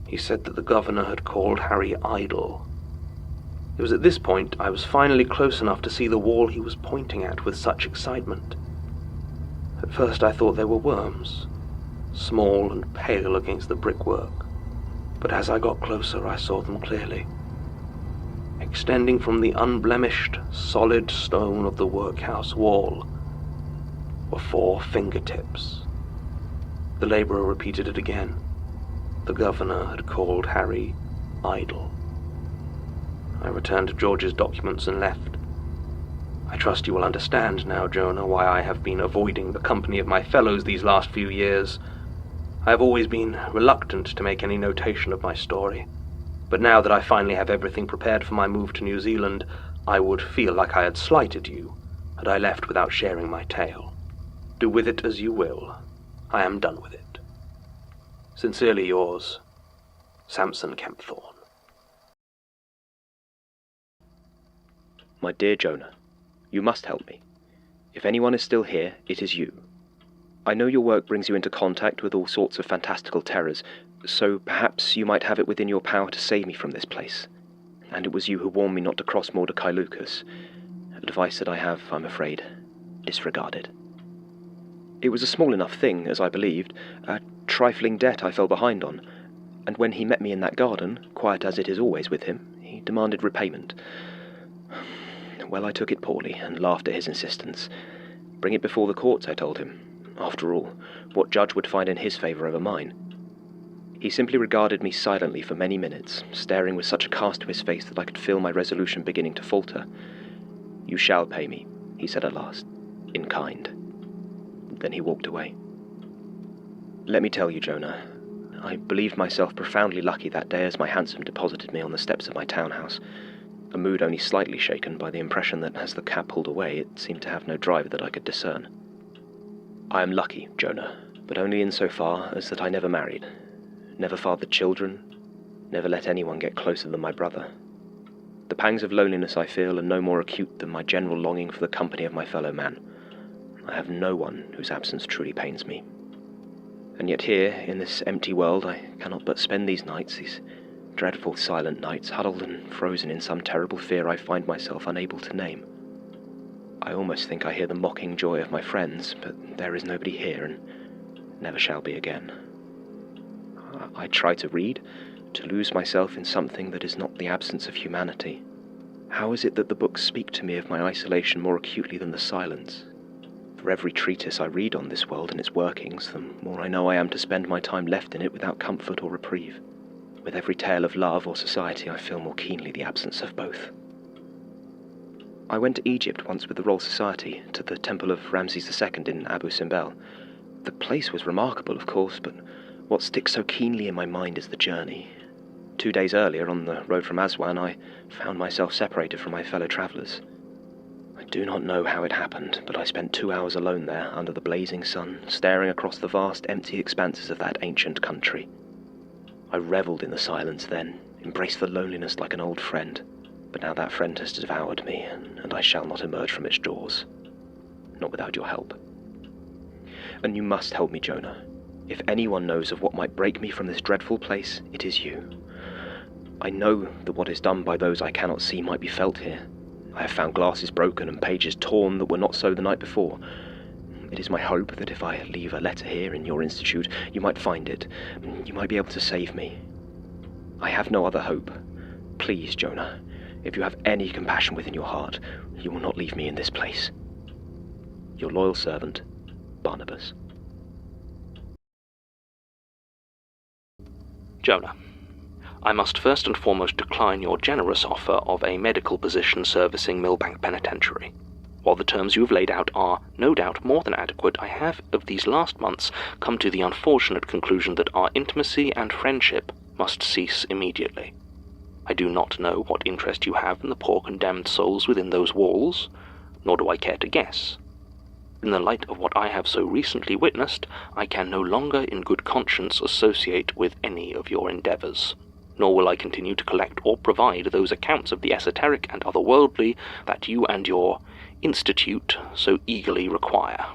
He said that the governor had called Harry idle. It was at this point I was finally close enough to see the wall he was pointing at with such excitement. At first I thought they were worms, small and pale against the brickwork, but as I got closer I saw them clearly. Extending from the unblemished, solid stone of the workhouse wall were 4 fingertips. The labourer repeated it again. The governor had called Harry idle. I returned to George's documents and left. I trust you will understand now, Jonah, why I have been avoiding the company of my fellows these last few years. I have always been reluctant to make any notation of my story, but now that I finally have everything prepared for my move to New Zealand, I would feel like I had slighted you had I left without sharing my tale. Do with it as you will. I am done with it. Sincerely yours, Samson Kempthorne. My dear Jonah, you must help me. If anyone is still here, it is you. I know your work brings you into contact with all sorts of fantastical terrors, so perhaps you might have it within your power to save me from this place. And it was you who warned me not to cross Mordecai Lucas, advice that I have, I'm afraid, disregarded. It was a small enough thing, as I believed, trifling debt I fell behind on, and when he met me in that garden, quiet as it is always with him, he demanded repayment. Well, I took it poorly, and laughed at his insistence. Bring it before the courts, I told him. After all, what judge would find in his favour over mine? He simply regarded me silently for many minutes, staring with such a cast to his face that I could feel my resolution beginning to falter. You shall pay me, he said at last, in kind. Then he walked away. Let me tell you, Jonah, I believed myself profoundly lucky that day as my hansom deposited me on the steps of my townhouse, a mood only slightly shaken by the impression that as the cab pulled away, it seemed to have no driver that I could discern. I am lucky, Jonah, but only insofar as that I never married, never fathered children, never let anyone get closer than my brother. The pangs of loneliness I feel are no more acute than my general longing for the company of my fellow man. I have no one whose absence truly pains me. And yet here, in this empty world, I cannot but spend these nights, these dreadful silent nights, huddled and frozen in some terrible fear I find myself unable to name. I almost think I hear the mocking joy of my friends, but there is nobody here, and never shall be again. I try to read, to lose myself in something that is not the absence of humanity. How is it that the books speak to me of my isolation more acutely than the silence? For every treatise I read on this world and its workings, the more I know I am to spend my time left in it without comfort or reprieve. With every tale of love or society, I feel more keenly the absence of both. I went to Egypt once with the Royal Society, to the temple of Ramses II in Abu Simbel. The place was remarkable, of course, but what sticks so keenly in my mind is the journey. 2 days earlier, on the road from Aswan, I found myself separated from my fellow travellers. I do not know how it happened, but I spent 2 hours alone there, under the blazing sun, staring across the vast, empty expanses of that ancient country. I revelled in the silence then, embraced the loneliness like an old friend, but now that friend has devoured me, and I shall not emerge from its jaws. Not without your help. And you must help me, Jonah. If anyone knows of what might break me from this dreadful place, it is you. I know that what is done by those I cannot see might be felt here. I have found glasses broken and pages torn that were not so the night before. It is my hope that if I leave a letter here in your institute, you might find it. You might be able to save me. I have no other hope. Please, Jonah, if you have any compassion within your heart, you will not leave me in this place. Your loyal servant, Barnabas. Jonah, I must first and foremost decline your generous offer of a medical position servicing Millbank Penitentiary. While the terms you have laid out are, no doubt, more than adequate, I have, of these last months, come to the unfortunate conclusion that our intimacy and friendship must cease immediately. I do not know what interest you have in the poor condemned souls within those walls, nor do I care to guess. In the light of what I have so recently witnessed, I can no longer in good conscience associate with any of your endeavours, nor will I continue to collect or provide those accounts of the esoteric and otherworldly that you and your institute so eagerly require.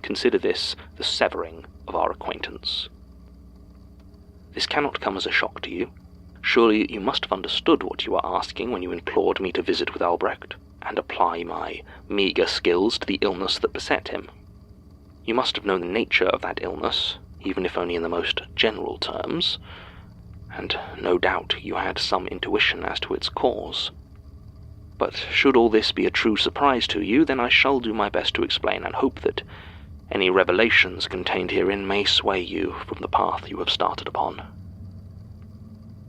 Consider this the severing of our acquaintance. This cannot come as a shock to you. Surely you must have understood what you were asking when you implored me to visit with Albrecht, and apply my meagre skills to the illness that beset him. You must have known the nature of that illness, even if only in the most general terms, and no doubt you had some intuition as to its cause. But should all this be a true surprise to you, then I shall do my best to explain, and hope that any revelations contained herein may sway you from the path you have started upon.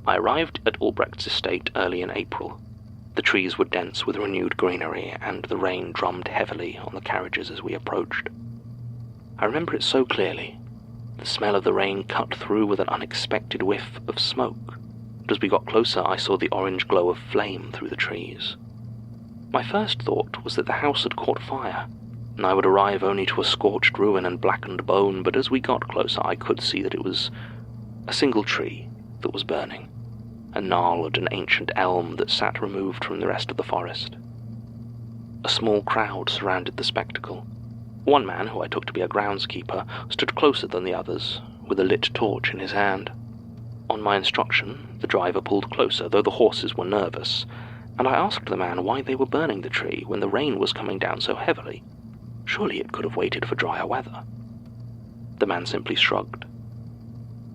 I arrived at Albrecht's estate early in April. The trees were dense with renewed greenery, and the rain drummed heavily on the carriages as we approached. I remember it so clearly. The smell of the rain cut through with an unexpected whiff of smoke, and as we got closer I saw the orange glow of flame through the trees. My first thought was that the house had caught fire, and I would arrive only to a scorched ruin and blackened bone, but as we got closer I could see that it was a single tree that was burning, a gnarled and ancient elm that sat removed from the rest of the forest. A small crowd surrounded the spectacle. One man, who I took to be a groundskeeper, stood closer than the others, with a lit torch in his hand. On my instruction, the driver pulled closer, though the horses were nervous, and I asked the man why they were burning the tree when the rain was coming down so heavily. Surely it could have waited for drier weather. The man simply shrugged.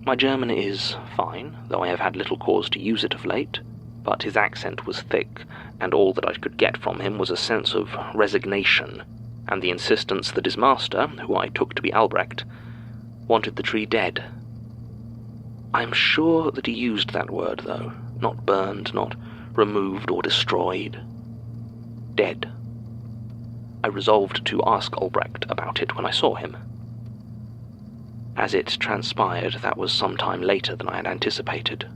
My German is fine, though I have had little cause to use it of late, but his accent was thick, and all that I could get from him was a sense of resignation, and the insistence that his master, who I took to be Albrecht, wanted the tree dead. I am sure that he used that word, though, not burned, not removed or destroyed. Dead. I resolved to ask Albrecht about it when I saw him. As it transpired, that was some time later than I had anticipated.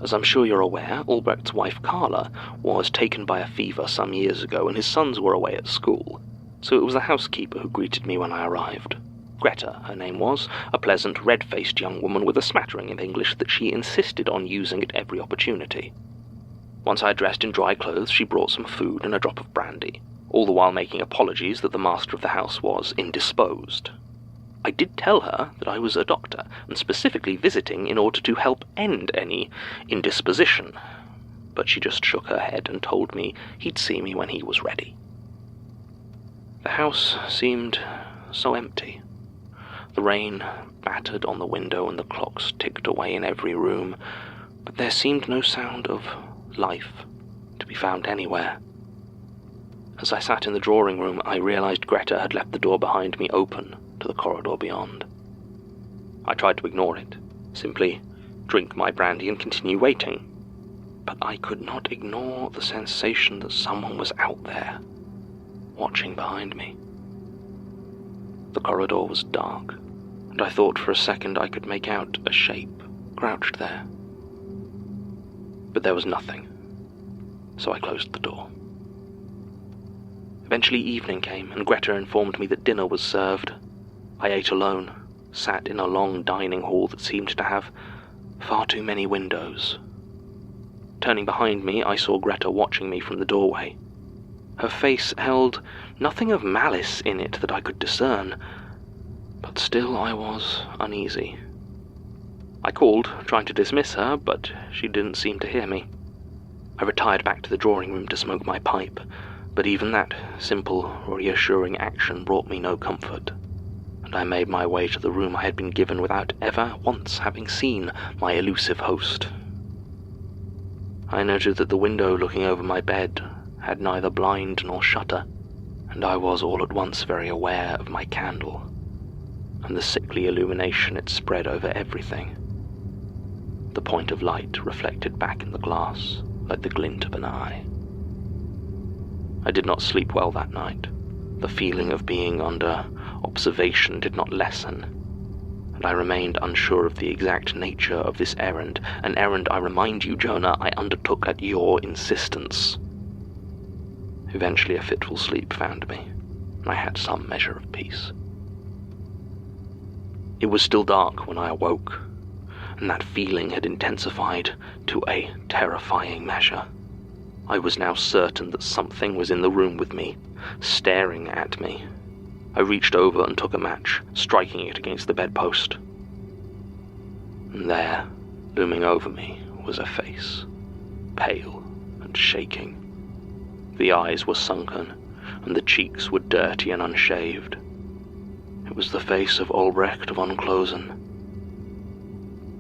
As I'm sure you're aware, Albrecht's wife Carla was taken by a fever some years ago, and his sons were away at school, so it was the housekeeper who greeted me when I arrived. Greta, her name was, a pleasant, red-faced young woman with a smattering of English that she insisted on using at every opportunity. Once I had dressed in dry clothes, she brought some food and a drop of brandy, all the while making apologies that the master of the house was indisposed. I did tell her that I was a doctor, and specifically visiting in order to help end any indisposition, but she just shook her head and told me he'd see me when he was ready. The house seemed so empty. The rain battered on the window and the clocks ticked away in every room, but there seemed no sound of life to be found anywhere. As I sat in the drawing room, I realized Greta had left the door behind me open to the corridor beyond. I tried to ignore it, simply drink my brandy and continue waiting, but I could not ignore the sensation that someone was out there, watching behind me. The corridor was dark, and I thought for a second I could make out a shape crouched there. But there was nothing, so I closed the door. Eventually evening came, and Greta informed me that dinner was served. I ate alone, sat in a long dining hall that seemed to have far too many windows. Turning behind me, I saw Greta watching me from the doorway. Her face held nothing of malice in it that I could discern, but still I was uneasy. I called, trying to dismiss her, but she didn't seem to hear me. I retired back to the drawing room to smoke my pipe, but even that simple, reassuring action brought me no comfort, and I made my way to the room I had been given without ever once having seen my elusive host. I noted that the window looking over my bed had neither blind nor shutter, and I was all at once very aware of my candle, and the sickly illumination it spread over everything. The point of light reflected back in the glass like the glint of an eye. I did not sleep well that night. The feeling of being under observation did not lessen, and I remained unsure of the exact nature of this errand, an errand, I remind you, Jonah, I undertook at your insistence. Eventually a fitful sleep found me, and I had some measure of peace. It was still dark when I awoke, and that feeling had intensified to a terrifying measure. I was now certain that something was in the room with me, staring at me. I reached over and took a match, striking it against the bedpost. And there, looming over me, was a face, pale and shaking. The eyes were sunken, and the cheeks were dirty and unshaved. It was the face of Albrecht of Unclosen.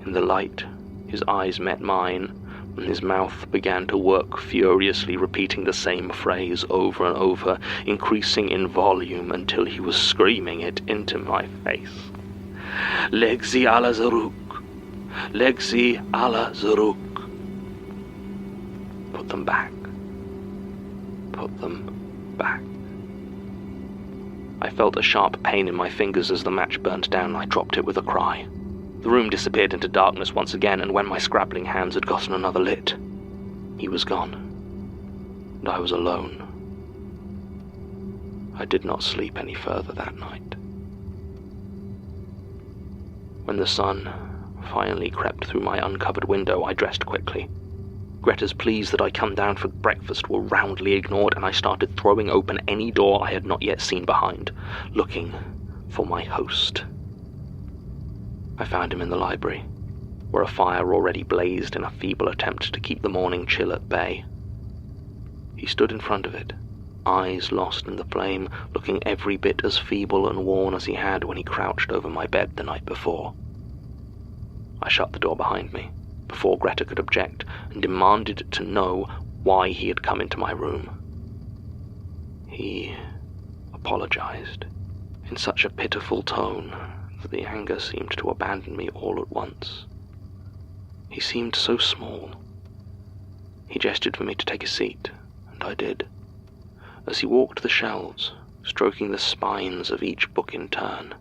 In the light, his eyes met mine, and his mouth began to work furiously, repeating the same phrase over and over, increasing in volume until he was screaming it into my face. Leg sie alle zurück! Leg sie alle zurück! Put them back. Put them back. I felt a sharp pain in my fingers as the match burnt down, and I dropped it with a cry. The room disappeared into darkness once again, and when my scrabbling hands had gotten another lit, he was gone, and I was alone. I did not sleep any further that night. When the sun finally crept through my uncovered window, I dressed quickly. Greta's pleas that I come down for breakfast were roundly ignored, and I started throwing open any door I had not yet seen behind, looking for my host. I found him in the library, where a fire already blazed in a feeble attempt to keep the morning chill at bay. He stood in front of it, eyes lost in the flame, looking every bit as feeble and worn as he had when he crouched over my bed the night before. I shut the door behind me, before Greta could object, and demanded to know why he had come into my room. He apologized, in such a pitiful tone that the anger seemed to abandon me all at once. He seemed so small. He gestured for me to take a seat, and I did. As he walked the shelves, stroking the spines of each book in turn,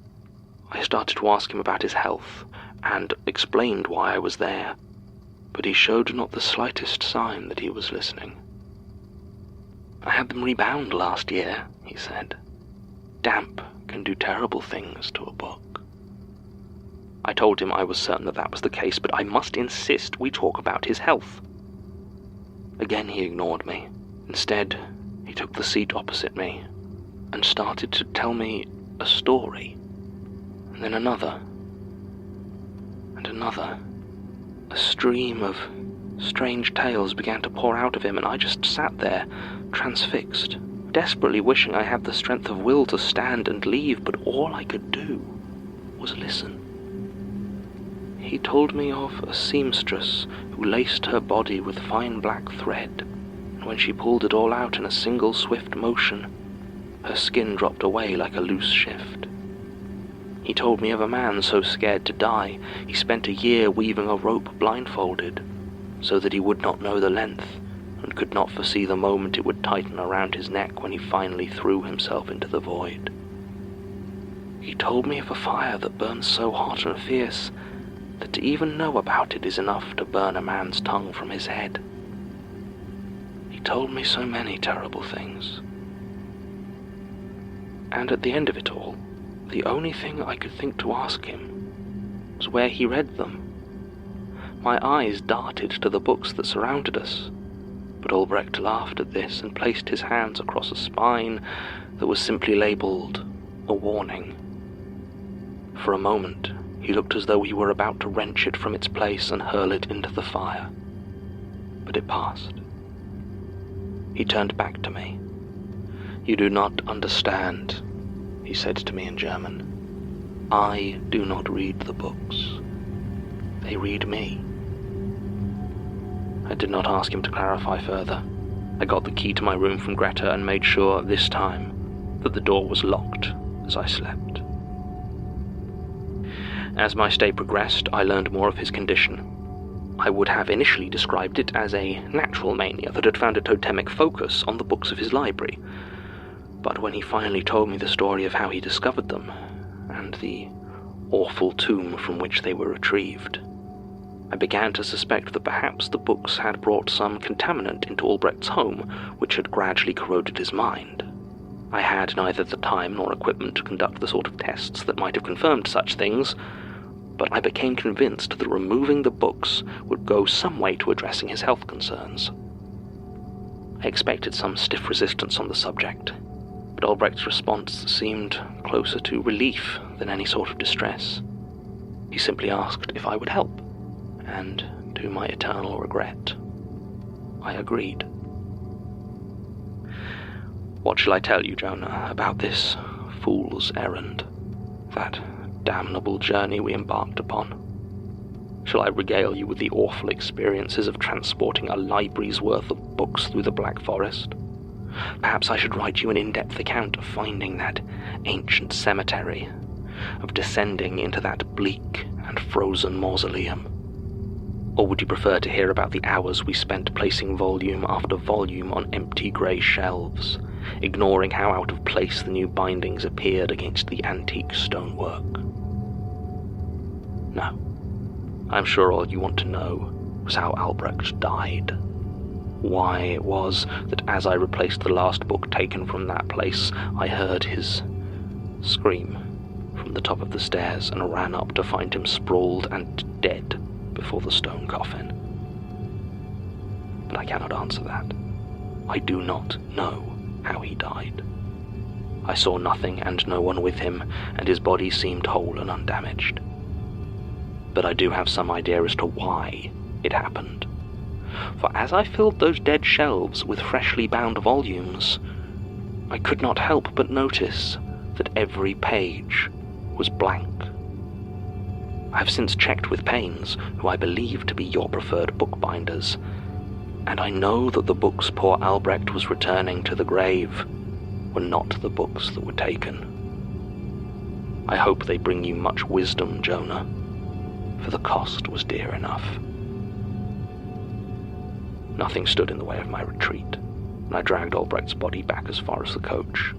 I started to ask him about his health, and explained why I was there, but he showed not the slightest sign that he was listening. "I had them rebound last year," he said. "Damp can do terrible things to a book." I told him I was certain that was the case, but I must insist we talk about his health. Again he ignored me. Instead, he took the seat opposite me and started to tell me a story, and then another, and another. A stream of strange tales began to pour out of him, and I just sat there, transfixed, desperately wishing I had the strength of will to stand and leave, but all I could do was listen. He told me of a seamstress who laced her body with fine black thread, and when she pulled it all out in a single swift motion, her skin dropped away like a loose shift. He told me of a man so scared to die, he spent a year weaving a rope blindfolded, so that he would not know the length, and could not foresee the moment it would tighten around his neck when he finally threw himself into the void. He told me of a fire that burns so hot and fierce that to even know about it is enough to burn a man's tongue from his head. He told me so many terrible things. And at the end of it all, the only thing I could think to ask him was where he read them. My eyes darted to the books that surrounded us, but Albrecht laughed at this and placed his hands across a spine that was simply labelled a warning. For a moment, he looked as though he were about to wrench it from its place and hurl it into the fire, but it passed. He turned back to me. "You do not understand," he said to me in German. "I do not read the books. They read me." I did not ask him to clarify further. I got the key to my room from Greta and made sure, this time, that the door was locked as I slept. As my stay progressed, I learned more of his condition. I would have initially described it as a natural mania that had found a totemic focus on the books of his library. But when he finally told me the story of how he discovered them, and the awful tomb from which they were retrieved, I began to suspect that perhaps the books had brought some contaminant into Albrecht's home, which had gradually corroded his mind. I had neither the time nor equipment to conduct the sort of tests that might have confirmed such things, but I became convinced that removing the books would go some way to addressing his health concerns. I expected some stiff resistance on the subject, but Albrecht's response seemed closer to relief than any sort of distress. He simply asked if I would help, and to my eternal regret, I agreed. What shall I tell you, Jonah, about this fool's errand, that damnable journey we embarked upon? Shall I regale you with the awful experiences of transporting a library's worth of books through the Black Forest? Perhaps I should write you an in-depth account of finding that ancient cemetery, of descending into that bleak and frozen mausoleum. Or would you prefer to hear about the hours we spent placing volume after volume on empty grey shelves, ignoring how out of place the new bindings appeared against the antique stonework? No. I'm sure all you want to know was how Albrecht died. Why it was that as I replaced the last book taken from that place, I heard his scream from the top of the stairs and ran up to find him sprawled and dead before the stone coffin. But I cannot answer that. I do not know how he died. I saw nothing and no one with him, and his body seemed whole and undamaged. But I do have some idea as to why it happened. For as I filled those dead shelves with freshly bound volumes, I could not help but notice that every page was blank. I have since checked with Paynes, who I believe to be your preferred bookbinders, and I know that the books poor Albrecht was returning to the grave were not the books that were taken. I hope they bring you much wisdom, Jonah, for the cost was dear enough. Nothing stood in the way of my retreat, and I dragged Albrecht's body back as far as the coach.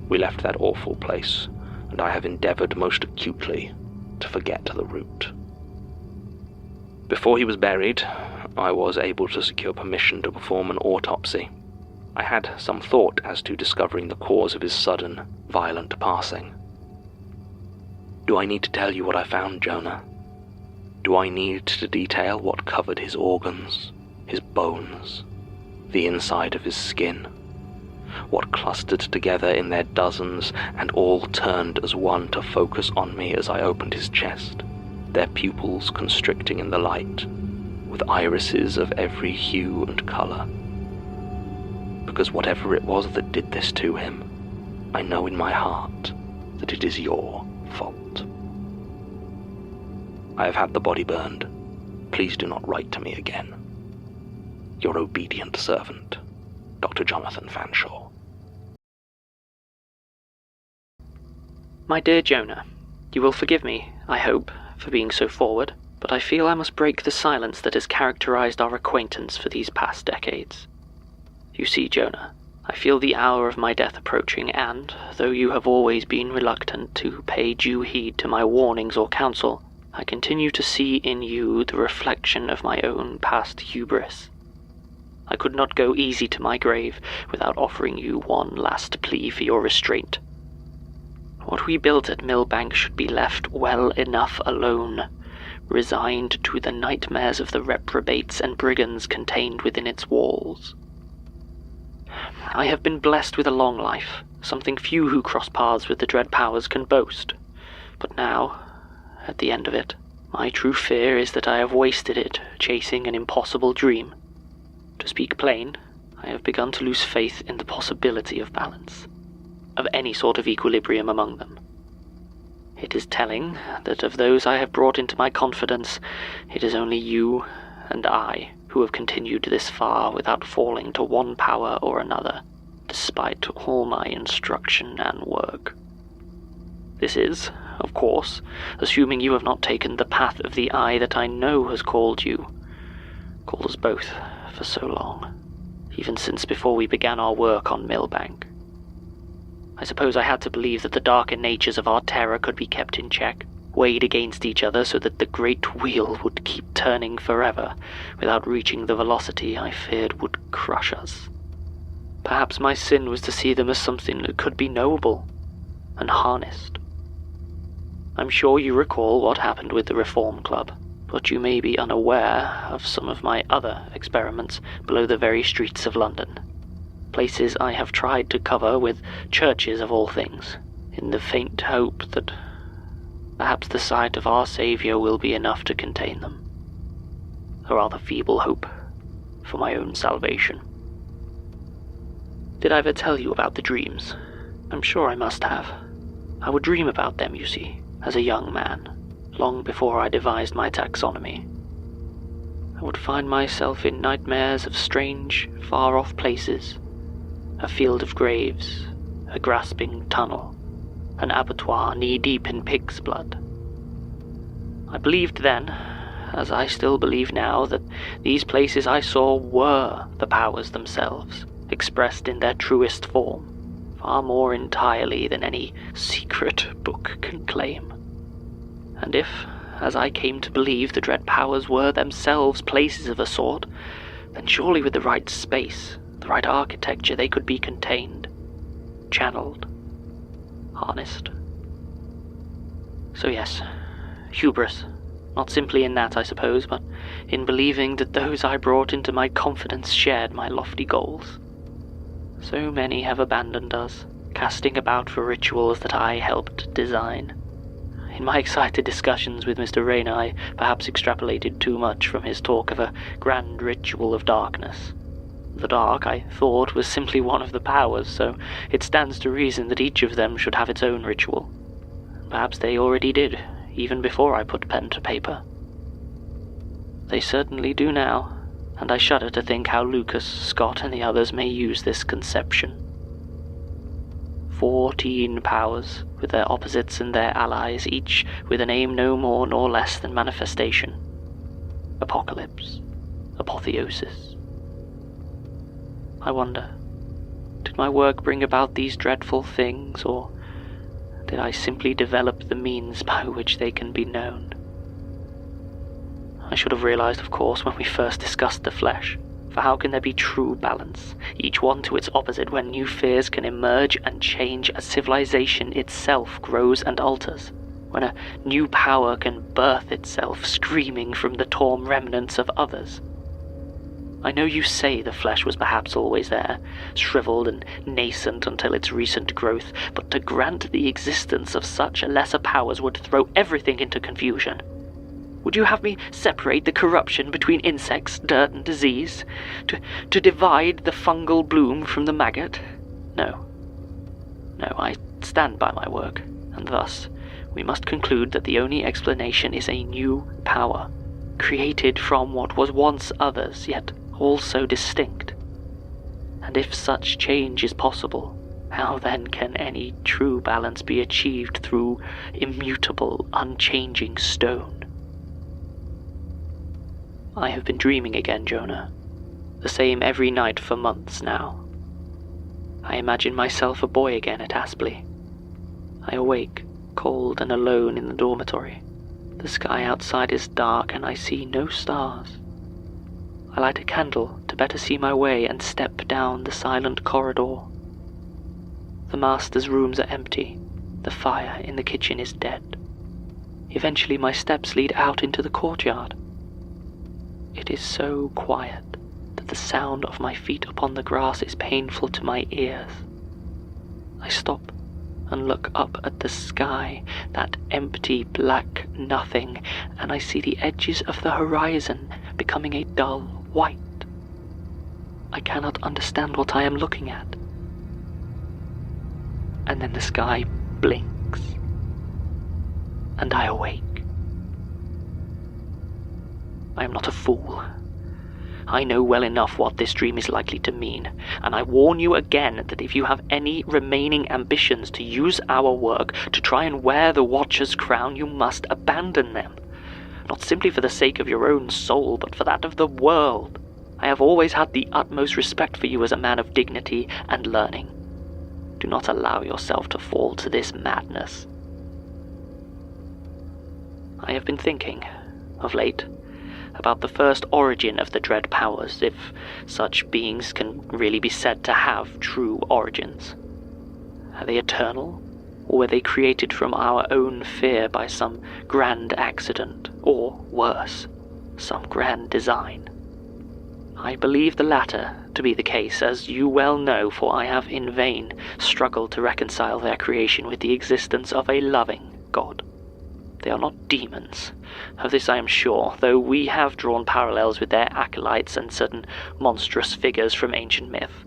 We left that awful place, and I have endeavoured most acutely to forget the route. Before he was buried, I was able to secure permission to perform an autopsy. I had some thought as to discovering the cause of his sudden, violent passing. Do I need to tell you what I found, Jonah? Do I need to detail what covered his organs, his bones, the inside of his skin? What clustered together in their dozens and all turned as one to focus on me as I opened his chest, their pupils constricting in the light, with irises of every hue and colour. Because whatever it was that did this to him, I know in my heart that it is your fault. I have had the body burned. Please do not write to me again. Your obedient servant, Dr. Jonathan Fanshawe. My dear Jonah, you will forgive me, I hope, for being so forward, but I feel I must break the silence that has characterized our acquaintance for these past decades. You see, Jonah, I feel the hour of my death approaching, and, though you have always been reluctant to pay due heed to my warnings or counsel, I continue to see in you the reflection of my own past hubris. I could not go easy to my grave without offering you one last plea for your restraint. What we built at Millbank should be left well enough alone, resigned to the nightmares of the reprobates and brigands contained within its walls. I have been blessed with a long life, something few who cross paths with the dread powers can boast. But now, at the end of it, my true fear is that I have wasted it chasing an impossible dream. To speak plain, I have begun to lose faith in the possibility of balance, of any sort of equilibrium among them. It is telling that of those I have brought into my confidence, it is only you and I who have continued this far without falling to one power or another, despite all my instruction and work. This is, of course, assuming you have not taken the path of the eye that I know has called us both for so long, even since before we began our work on Millbank. I suppose I had to believe that the darker natures of our terror could be kept in check, weighed against each other so that the great wheel would keep turning forever, without reaching the velocity I feared would crush us. Perhaps my sin was to see them as something that could be knowable and harnessed. I'm sure you recall what happened with the Reform Club, but you may be unaware of some of my other experiments below the very streets of London. Places I have tried to cover with churches of all things, in the faint hope that perhaps the sight of our Saviour will be enough to contain them. A rather feeble hope for my own salvation. Did I ever tell you about the dreams? I'm sure I must have. I would dream about them, you see, as a young man, long before I devised my taxonomy. I would find myself in nightmares of strange, far-off places, a field of graves, a grasping tunnel, an abattoir knee-deep in pig's blood. I believed then, as I still believe now, that these places I saw were the powers themselves, expressed in their truest form, far more entirely than any secret book can claim. And if, as I came to believe, the dread powers were themselves places of a sort, then surely with the right space, the right architecture, they could be contained, channeled, harnessed. So yes, hubris, not simply in that, I suppose, but in believing that those I brought into my confidence shared my lofty goals. So many have abandoned us, casting about for rituals that I helped design. In my excited discussions with Mr. Rayner, I perhaps extrapolated too much from his talk of a grand ritual of darkness. The dark, I thought, was simply one of the powers, so it stands to reason that each of them should have its own ritual. Perhaps they already did, even before I put pen to paper. They certainly do now, and I shudder to think how Lucas, Scott, and the others may use this conception. 14 powers, with their opposites and their allies, each with an aim no more nor less than manifestation. Apocalypse. Apotheosis. I wonder, did my work bring about these dreadful things, or did I simply develop the means by which they can be known? I should have realized, of course, when we first discussed the flesh. For how can there be true balance, each one to its opposite, when new fears can emerge and change as civilization itself grows and alters? When a new power can birth itself, screaming from the torn remnants of others? I know you say the flesh was perhaps always there, shriveled and nascent until its recent growth, but to grant the existence of such lesser powers would throw everything into confusion. Would you have me separate the corruption between insects, dirt, and disease? To divide the fungal bloom from the maggot? No. No, I stand by my work, and thus we must conclude that the only explanation is a new power, created from what was once others, yet also distinct. And if such change is possible, how then can any true balance be achieved through immutable, unchanging stone? I have been dreaming again, Jonah. The same every night for months now. I imagine myself a boy again at Aspley. I awake, cold and alone in the dormitory. The sky outside is dark and I see no stars. I light a candle to better see my way and step down the silent corridor. The master's rooms are empty. The fire in the kitchen is dead. Eventually my steps lead out into the courtyard. It is so quiet that the sound of my feet upon the grass is painful to my ears. I stop and look up at the sky, that empty black nothing, and I see the edges of the horizon becoming a dull white. I cannot understand what I am looking at. And then the sky blinks, and I awake. I am not a fool. I know well enough what this dream is likely to mean, and I warn you again that if you have any remaining ambitions to use our work to try and wear the Watcher's crown, you must abandon them. Not simply for the sake of your own soul, but for that of the world. I have always had the utmost respect for you as a man of dignity and learning. Do not allow yourself to fall to this madness. I have been thinking, of late, about the first origin of the dread powers, if such beings can really be said to have true origins. Are they eternal, or were they created from our own fear by some grand accident, or, worse, some grand design? I believe the latter to be the case, as you well know, for I have in vain struggled to reconcile their creation with the existence of a loving God. They are not demons, of this I am sure, though we have drawn parallels with their acolytes and certain monstrous figures from ancient myth.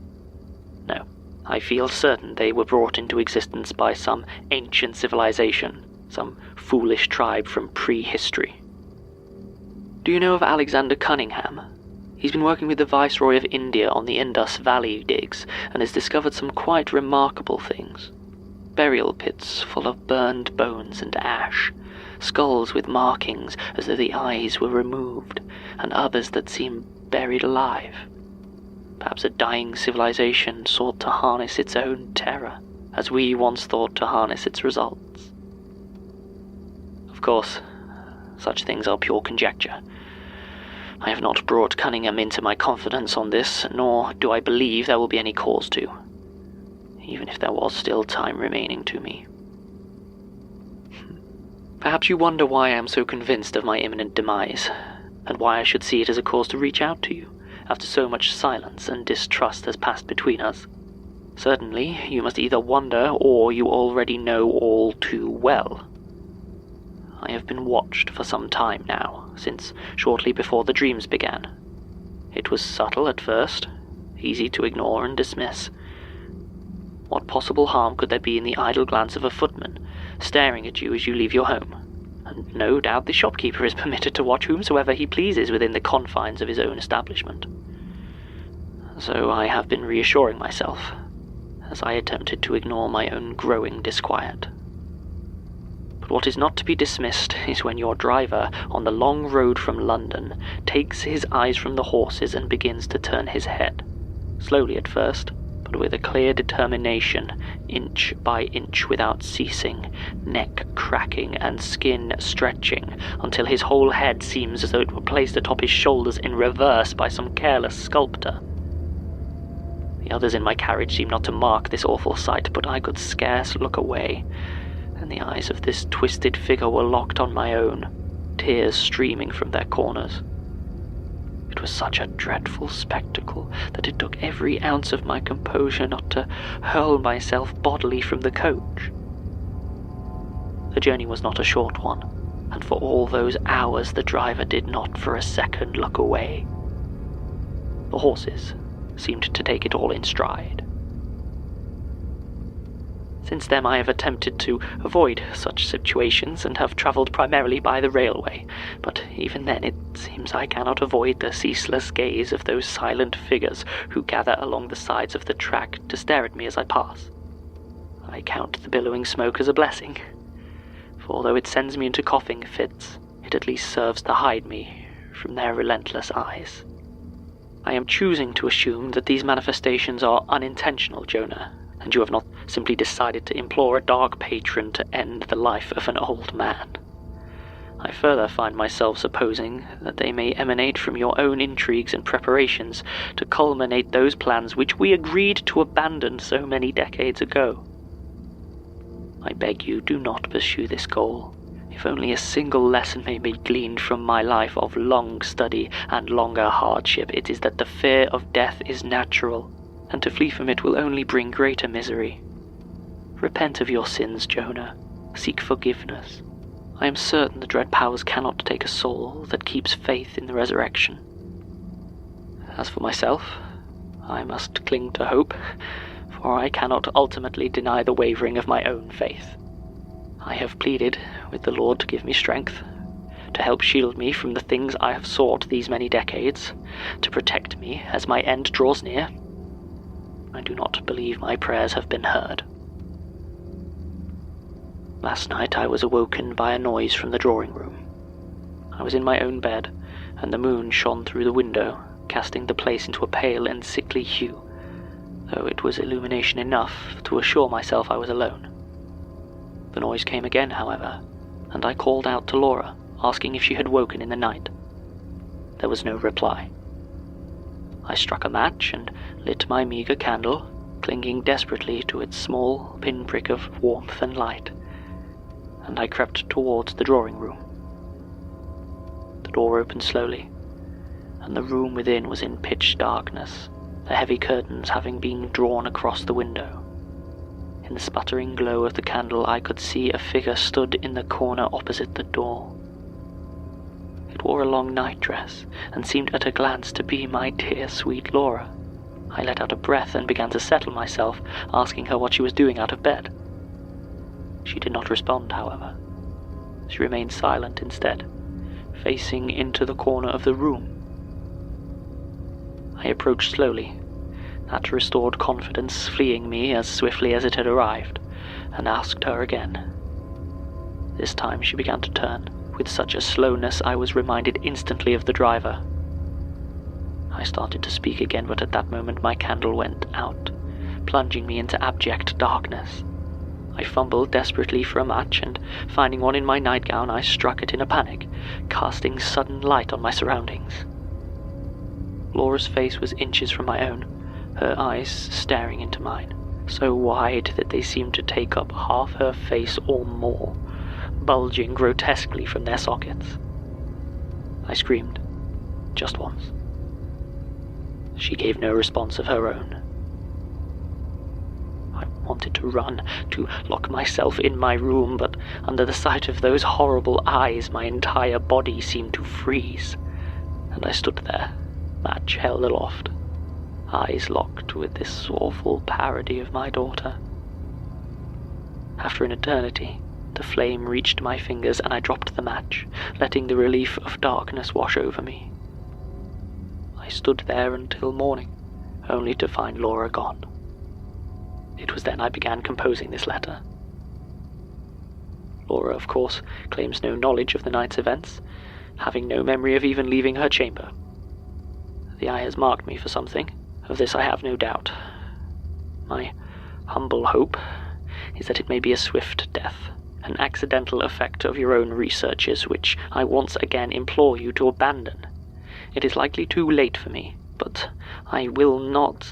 No, I feel certain they were brought into existence by some ancient civilization, some foolish tribe from prehistory. Do you know of Alexander Cunningham? He's been working with the Viceroy of India on the Indus Valley digs and has discovered some quite remarkable things. Burial pits full of burned bones and ash, skulls with markings as though the eyes were removed, and others that seem buried alive. Perhaps a dying civilization sought to harness its own terror, as we once thought to harness its results. Of course, such things are pure conjecture. I have not brought Cunningham into my confidence on this, nor do I believe there will be any cause to, even if there was still time remaining to me. Perhaps you wonder why I am so convinced of my imminent demise, and why I should see it as a cause to reach out to you, after so much silence and distrust has passed between us. Certainly, you must either wonder, or you already know all too well. I have been watched for some time now, since shortly before the dreams began. It was subtle at first, easy to ignore and dismiss. What possible harm could there be in the idle glance of a footman, staring at you as you leave your home, and no doubt the shopkeeper is permitted to watch whomsoever he pleases within the confines of his own establishment. So I have been reassuring myself, as I attempted to ignore my own growing disquiet. But what is not to be dismissed is when your driver, on the long road from London, takes his eyes from the horses and begins to turn his head, slowly at first, but with a clear determination, inch by inch without ceasing, neck cracking and skin stretching, until his whole head seems as though it were placed atop his shoulders in reverse by some careless sculptor. The others in my carriage seemed not to mark this awful sight, but I could scarce look away, and the eyes of this twisted figure were locked on my own, tears streaming from their corners. It was such a dreadful spectacle that it took every ounce of my composure not to hurl myself bodily from the coach. The journey was not a short one, and for all those hours the driver did not for a second look away. The horses seemed to take it all in stride. Since then I have attempted to avoid such situations and have travelled primarily by the railway, but even then it seems I cannot avoid the ceaseless gaze of those silent figures who gather along the sides of the track to stare at me as I pass. I count the billowing smoke as a blessing, for although it sends me into coughing fits, it at least serves to hide me from their relentless eyes. I am choosing to assume that these manifestations are unintentional, Jonah, and you have not simply decided to implore a dark patron to end the life of an old man. I further find myself supposing that they may emanate from your own intrigues and preparations to culminate those plans which we agreed to abandon so many decades ago. I beg you, do not pursue this goal. If only a single lesson may be gleaned from my life of long study and longer hardship, it is that the fear of death is natural, and to flee from it will only bring greater misery. Repent of your sins, Jonah. Seek forgiveness. I am certain the dread powers cannot take a soul that keeps faith in the resurrection. As for myself, I must cling to hope, for I cannot ultimately deny the wavering of my own faith. I have pleaded with the Lord to give me strength, to help shield me from the things I have sought these many decades, to protect me as my end draws near. I do not believe my prayers have been heard. Last night I was awoken by a noise from the drawing room. I was in my own bed, and the moon shone through the window, casting the place into a pale and sickly hue, though it was illumination enough to assure myself I was alone. The noise came again, however, and I called out to Laura, asking if she had woken in the night. There was no reply. I struck a match and lit my meagre candle, clinging desperately to its small pinprick of warmth and light, and I crept towards the drawing room. The door opened slowly, and the room within was in pitch darkness, the heavy curtains having been drawn across the window. In the sputtering glow of the candle I could see a figure stood in the corner opposite the door. It wore a long nightdress, and seemed at a glance to be my dear sweet Laura. I let out a breath and began to settle myself, asking her what she was doing out of bed. She did not respond, however. She remained silent instead, facing into the corner of the room. I approached slowly, that restored confidence fleeing me as swiftly as it had arrived, and asked her again. This time she began to turn, with such a slowness I was reminded instantly of the driver. I started to speak again, but at that moment my candle went out, plunging me into abject darkness. I fumbled desperately for a match, and finding one in my nightgown, I struck it in a panic, casting sudden light on my surroundings. Laura's face was inches from my own, her eyes staring into mine, so wide that they seemed to take up half her face or more, bulging grotesquely from their sockets. I screamed, just once. She gave no response of her own. I wanted to run, to lock myself in my room, but under the sight of those horrible eyes my entire body seemed to freeze, and I stood there, match held aloft, eyes locked with this awful parody of my daughter. After an eternity, The flame reached my fingers and I dropped the match, letting the relief of darkness wash over me. I stood there until morning, only to find Laura gone. It was then I began composing this letter. Laura, of course, claims no knowledge of the night's events, having no memory of even leaving her chamber. The eye has marked me for something, of this I have no doubt. My humble hope is that it may be a swift death, an accidental effect of your own researches, which I once again implore you to abandon. It is likely too late for me, but I will not